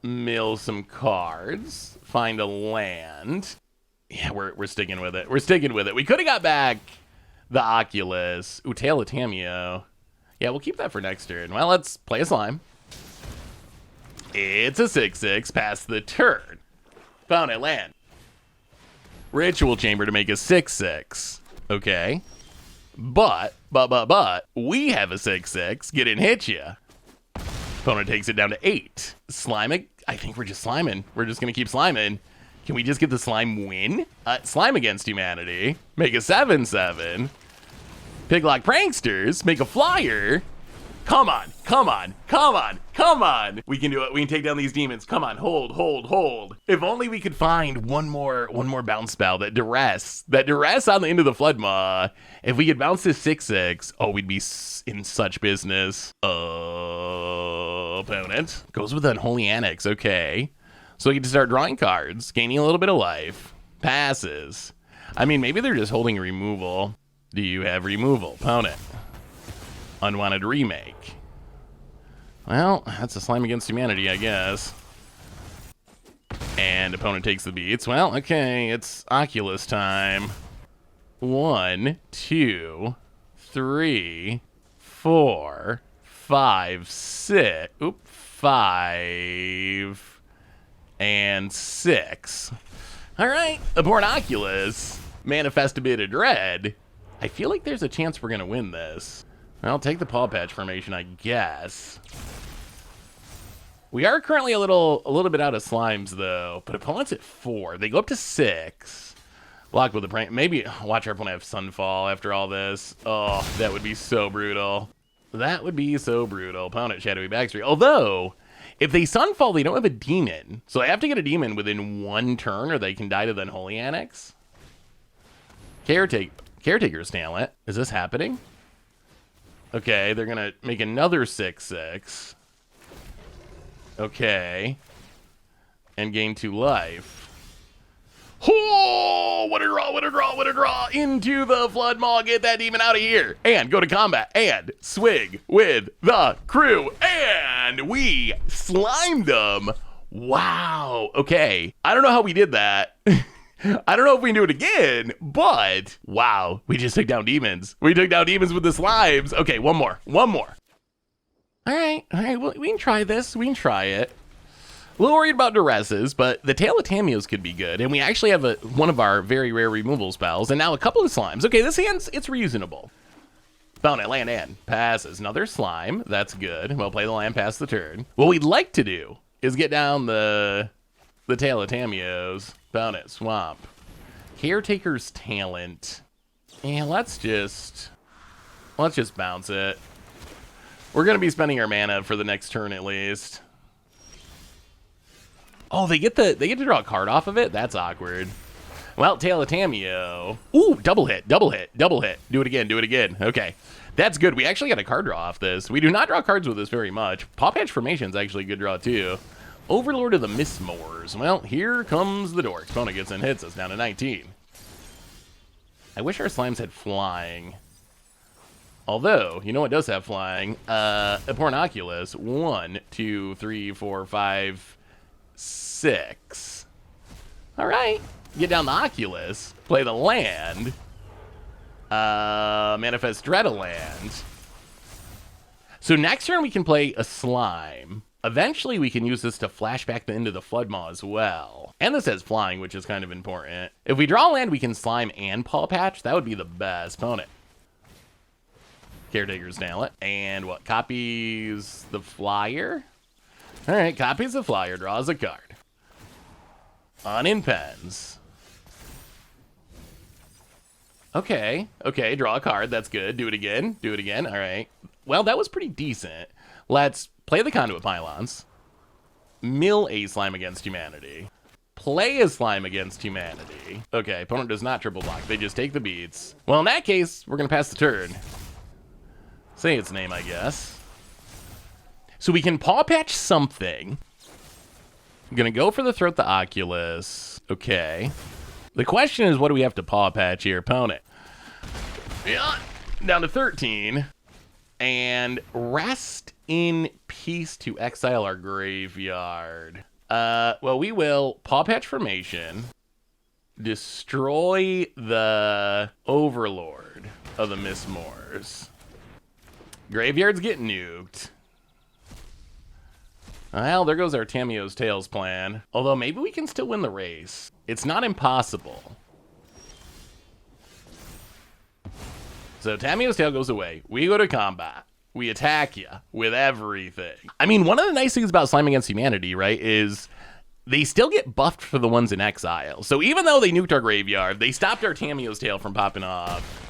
Mill some cards. Find a land. Yeah, we're sticking with it. We could have got back the Oculus. Ooh, Tail of Tameo. Yeah, we'll keep that for next turn. Well, let's play a slime. It's a 6/6. Pass the turn. Found it, land. Ritual Chamber to make a 6/6. Okay. But, we have a 6/6. Get in, hit ya. Opponent takes it down to 8. Slime, I think we're just sliming. We're just going to keep sliming. Can we just get the slime win? Slime Against Humanity. Make a 7/7. Picklock Pranksters. Make a flyer. Come on. We can do it. We can take down these demons. Come on. Hold. If only we could find one more bounce spell. That duress on the End of the Flood Maw. If we could bounce this 6/6, oh, we'd be in such business. Opponent goes with Unholy Annex. Okay. So we get to start drawing cards, gaining a little bit of life. Passes. I mean, maybe they're just holding removal. Do you have removal, opponent? Unwanted Remake. Well, that's a Slime Against Humanity, I guess. And opponent takes the beats. Well, okay, it's Oculus time. 1, 2, 3, 4, 5, 6. Oop, 5. And 6. All right, aboard Oculus. Manifest a bit of dread. I feel like there's a chance we're going to win this. I'll take the Paw Patch formation, I guess. We are currently a little bit out of slimes, though. But opponent's at 4. They go up to 6. Locked with a prank. Maybe watch our opponent have Sunfall after all this. Oh, that would be so brutal. That would be so brutal. Opponent Shadowy Backstreet. Although, if they Sunfall, they don't have a demon. So they have to get a demon within 1 turn, or they can die to the Unholy Annex. Caretaker's Talent. Is this happening? Okay, they're going to make another 6/6. Okay. And gain 2 life. Oh, what a draw, what a draw, what a draw. Into the Flood Maw. Get that demon out of here. And go to combat. And swig with the crew. And we slimed them. Wow. Okay. I don't know how we did that. I don't know if we can do it again, but wow. We just took down demons. We took down demons with the slimes. Okay, one more. One more. All right. Well, we can try this. We can try it. A little worried about Duresses, but the Tail of Tamios could be good. And we actually have one of our very rare removal spells, and now a couple of slimes. Okay, this hand's, it's reasonable. Found it, land and passes. Another slime, that's good. We'll play the land pass the turn. What we'd like to do is get down the Tail of Tamios. Found it, swamp. Caretaker's Talent. Yeah, let's just bounce it. We're gonna be spending our mana for the next turn at least. Oh, they get to draw a card off of it? That's awkward. Well, Tail of Tamio. Ooh, double hit, double hit, double hit. Do it again, do it again. Okay. That's good. We actually got a card draw off this. We do not draw cards with this very much. Paw Patch Formation's actually a good draw too. Overlord of the Mistmoors. Well, here comes the dork. Opponent gets in, hits us down to 19. I wish our slimes had flying. Although, you know what does have flying? A Pornoculus. 1, 2, 3, 4, 5, 6. All right. Get down the Oculus. Play the land. Manifest Dreadaland. So next turn we can play a slime. Eventually we can use this to flash back into the Floodmaw as well. And this has flying, which is kind of important. If we draw land, we can slime and Paw Patch. That would be the best. Opponent. Caretaker's Talent. And what? Copies the flyer? All right, copies the flyer, draws a card. On in pens. Okay, draw a card. That's good. Do it again. Do it again. All right. Well, that was pretty decent. Let's play the Conduit Pylons. Mill a slime against humanity. Play a slime against humanity. Okay, opponent does not triple block. They just take the beats. Well, in that case, we're going to pass the turn. Say its name, I guess. So we can Paw Patch something. I'm going to go for the Throat the Oculus. Okay. The question is, what do we have to Paw Patch here, opponent? Yeah, down to 13. And rest in peace to exile our graveyard. Well, we will Paw Patch Formation. Destroy the Overlord of the Mistmoors. Graveyards get nuked. Well, there goes our Tamio's Tails plan. Although maybe we can still win the race. It's not impossible. So Tamio's Tail goes away. We go to combat. We attack you with everything. I mean, one of the nice things about Slime Against Humanity, right, is they still get buffed for the ones in exile. So even though they nuked our graveyard, they stopped our Tamio's Tail from popping off.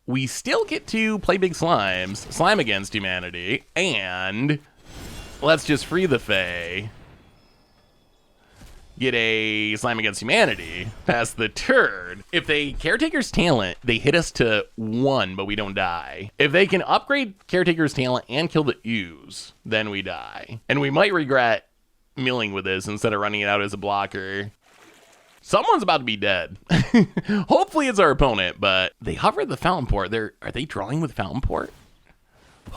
We still get to play big slimes, Slime Against Humanity, and let's just free the Fae. Get a Slime Against Humanity, pass the turn. If they Caretaker's Talent, they hit us to 1, but we don't die. If they can upgrade Caretaker's Talent and kill the ooze, then we die. And we might regret milling with this instead of running it out as a blocker. Someone's about to be dead. Hopefully it's our opponent, but they hover the Fountain Port. Are they drawing with Fountain Port?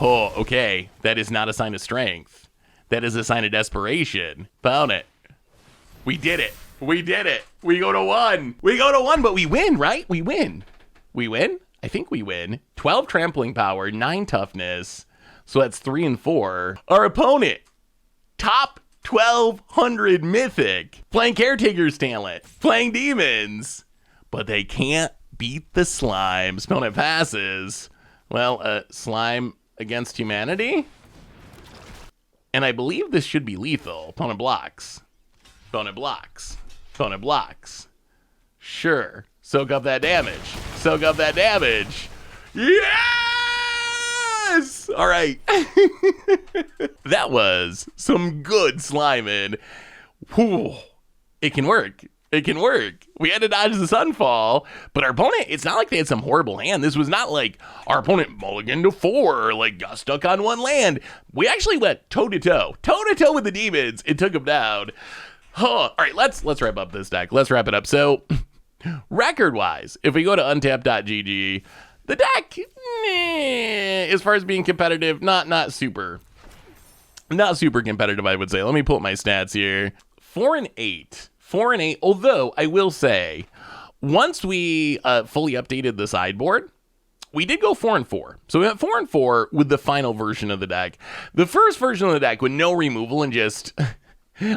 Oh, okay. That is not a sign of strength. That is a sign of desperation. Found it. We did it. We did it. We go to 1. We go to 1, but we win, right? We win. We win? I think we win. 12 trampling power, 9 toughness. So that's 3 and 4. Our opponent, top 1200 mythic, playing Caretaker's Talent, playing demons, but they can't beat the slimes. Opponent passes. Well, slime against humanity? And I believe this should be lethal. Opponent blocks. Opponent blocks. Opponent blocks. Sure. Soak up that damage. Soak up that damage. Yes! All right. That was some good sliming. Whew. It can work. It can work. We had to dodge the Sunfall, but our opponent, it's not like they had some horrible hand. This was not like our opponent mulliganed to 4 or like got stuck on 1 land. We actually went toe-to-toe with the demons and took them down. Huh. All right, let's wrap up this deck. Let's wrap it up. So, record-wise, if we go to untap.gg, the deck, as far as being competitive, not super competitive, I would say. Let me pull up my stats here. 4-8. 4-8, although I will say, once we fully updated the sideboard, we did go 4-4. So we went 4-4 with the final version of the deck. The first version of the deck with no removal and just...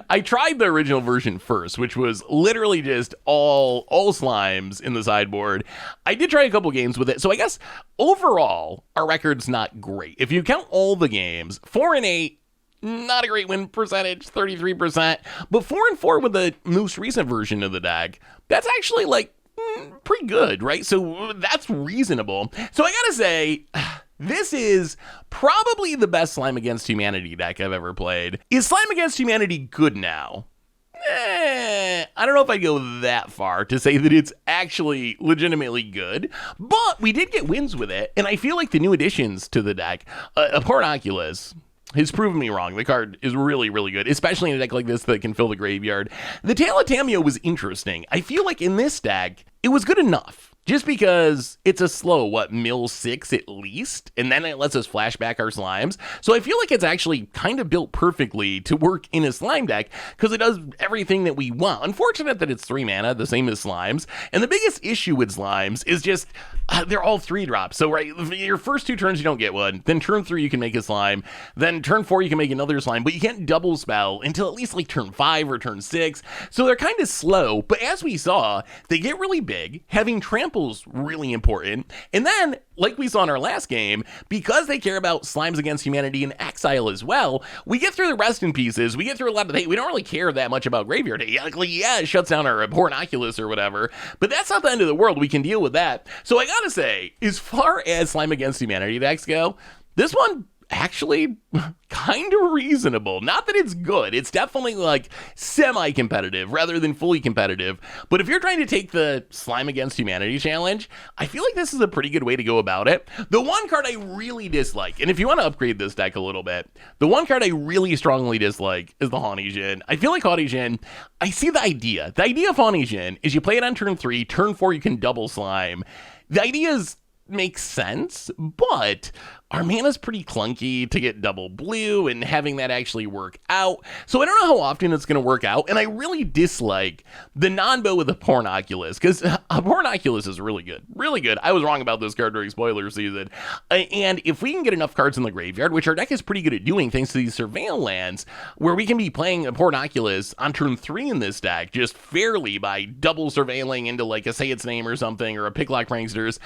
I tried the original version first, which was literally just all slimes in the sideboard. I did try a couple games with it, so I guess overall, our record's not great. If you count all the games, 4-8, not a great win percentage, 33%. But 4-4 with the most recent version of the deck, that's actually like pretty good, right? So that's reasonable. So I gotta say, this is probably the best Slime Against Humanity deck I've ever played. Is Slime Against Humanity good now? I don't know if I'd go that far to say that it's actually legitimately good, but we did get wins with it, and I feel like the new additions to the deck, Pornoculus, has proven me wrong. The card is really, really good, especially in a deck like this that can fill the graveyard. The Tail of Tameo was interesting. I feel like in this deck, it was good enough. Just because it's a slow, mill 6 at least, and then it lets us flash back our slimes. So I feel like it's actually kind of built perfectly to work in a slime deck, because it does everything that we want. Unfortunate that it's 3 mana, the same as slimes. And the biggest issue with slimes is just, they're all 3-drops. So right, your first 2 turns you don't get one, then turn 3 you can make a slime, then turn 4 you can make another slime, but you can't double spell until at least like turn 5 or turn 6. So they're kind of slow, but as we saw, they get really big. Having trample really important. And then, like we saw in our last game, because they care about Slimes Against Humanity and Exile as well, we get through the rest in pieces, we get through a lot of the hate. We don't really care that much about Graveyard Hate. Like, yeah, it shuts down our Pornoculus or whatever, but that's not the end of the world. We can deal with that. So I gotta say, as far as Slime Against Humanity decks go, this one actually kind of reasonable. Not that it's good. It's definitely like semi-competitive rather than fully competitive. But if you're trying to take the Slime Against Humanity challenge, I feel like this is a pretty good way to go about it. The one card I really dislike, and if you want to upgrade this deck a little bit, the one card I really strongly dislike is the Haughty Djinn. I feel like Haughty Djinn, I see the idea. The idea of Haughty Djinn is you play it on turn 3, turn 4 you can double slime. The idea makes sense, but our mana's pretty clunky to get double blue and having that actually work out. So I don't know how often it's going to work out, and I really dislike the non-bow with the Pornoculus, because Pornoculus is really good. Really good. I was wrong about this card during spoiler season. And if we can get enough cards in the graveyard, which our deck is pretty good at doing thanks to these Surveil lands, where we can be playing a Pornoculus on turn 3 in this deck, just fairly by double surveilling into like a Say Its Name or something, or a Picklock Pranksters,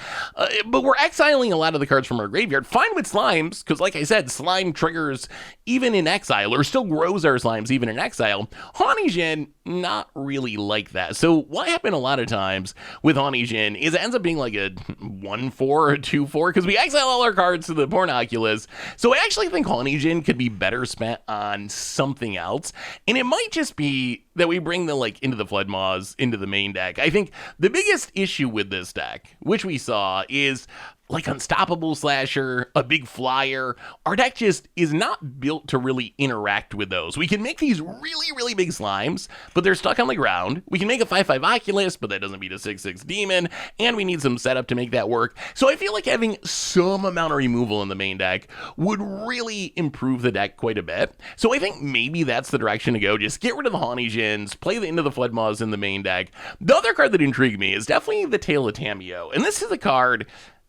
but we're exiling a lot of the cards from our graveyard. Fine with slimes, because like I said, slime triggers even in exile, or still grows our slimes even in exile. Haughty Djinn, not really like that. So what happened a lot of times with Haughty Djinn is it ends up being like a 1-4 or a 2-4, because we exile all our cards to the Pornoculus. So I actually think Haughty Djinn could be better spent on something else, and it might just be that we bring the into the Flood Maws into the main deck. I think the biggest issue with this deck, which we saw, is like Unstoppable Slasher, a big flyer. Our deck just is not built to really interact with those. We can make these really, really big slimes, but they're stuck on the ground. We can make a 5/5 Oculus, but that doesn't beat a 6/6 Demon, and we need some setup to make that work. So I feel like having some amount of removal in the main deck would really improve the deck quite a bit. So I think maybe that's the direction to go. Just get rid of the Haughty Djinns, play the Into the Flood Maws in the main deck. The other card that intrigued me is definitely the Tail of Tameo, and this is a card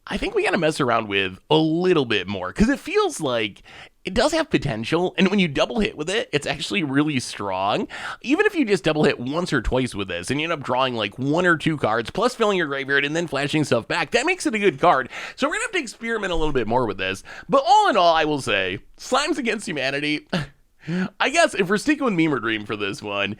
I think we gotta mess around with a little bit more, because it feels like it does have potential, and when you double hit with it, it's actually really strong. Even if you just double hit once or twice with this, and you end up drawing like 1 or 2 cards, plus filling your graveyard and then flashing stuff back, that makes it a good card. So we're gonna have to experiment a little bit more with this. But all in all, I will say, Slimes Against Humanity, I guess if we're sticking with meme or dream for this one,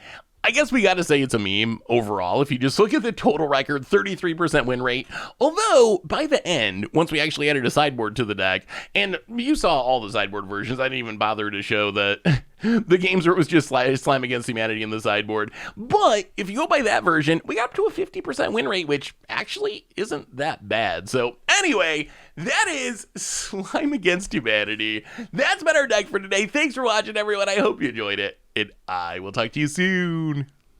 I guess we got to say it's a meme overall. If you just look at the total record, 33% win rate. Although, by the end, once we actually added a sideboard to the deck, and you saw all the sideboard versions, I didn't even bother to show that the games where it was just Slime Against Humanity in the sideboard. But if you go by that version, we got up to a 50% win rate, which actually isn't that bad. So anyway, that is Slime Against Humanity. That's been our deck for today. Thanks for watching, everyone. I hope you enjoyed it. And I will talk to you soon.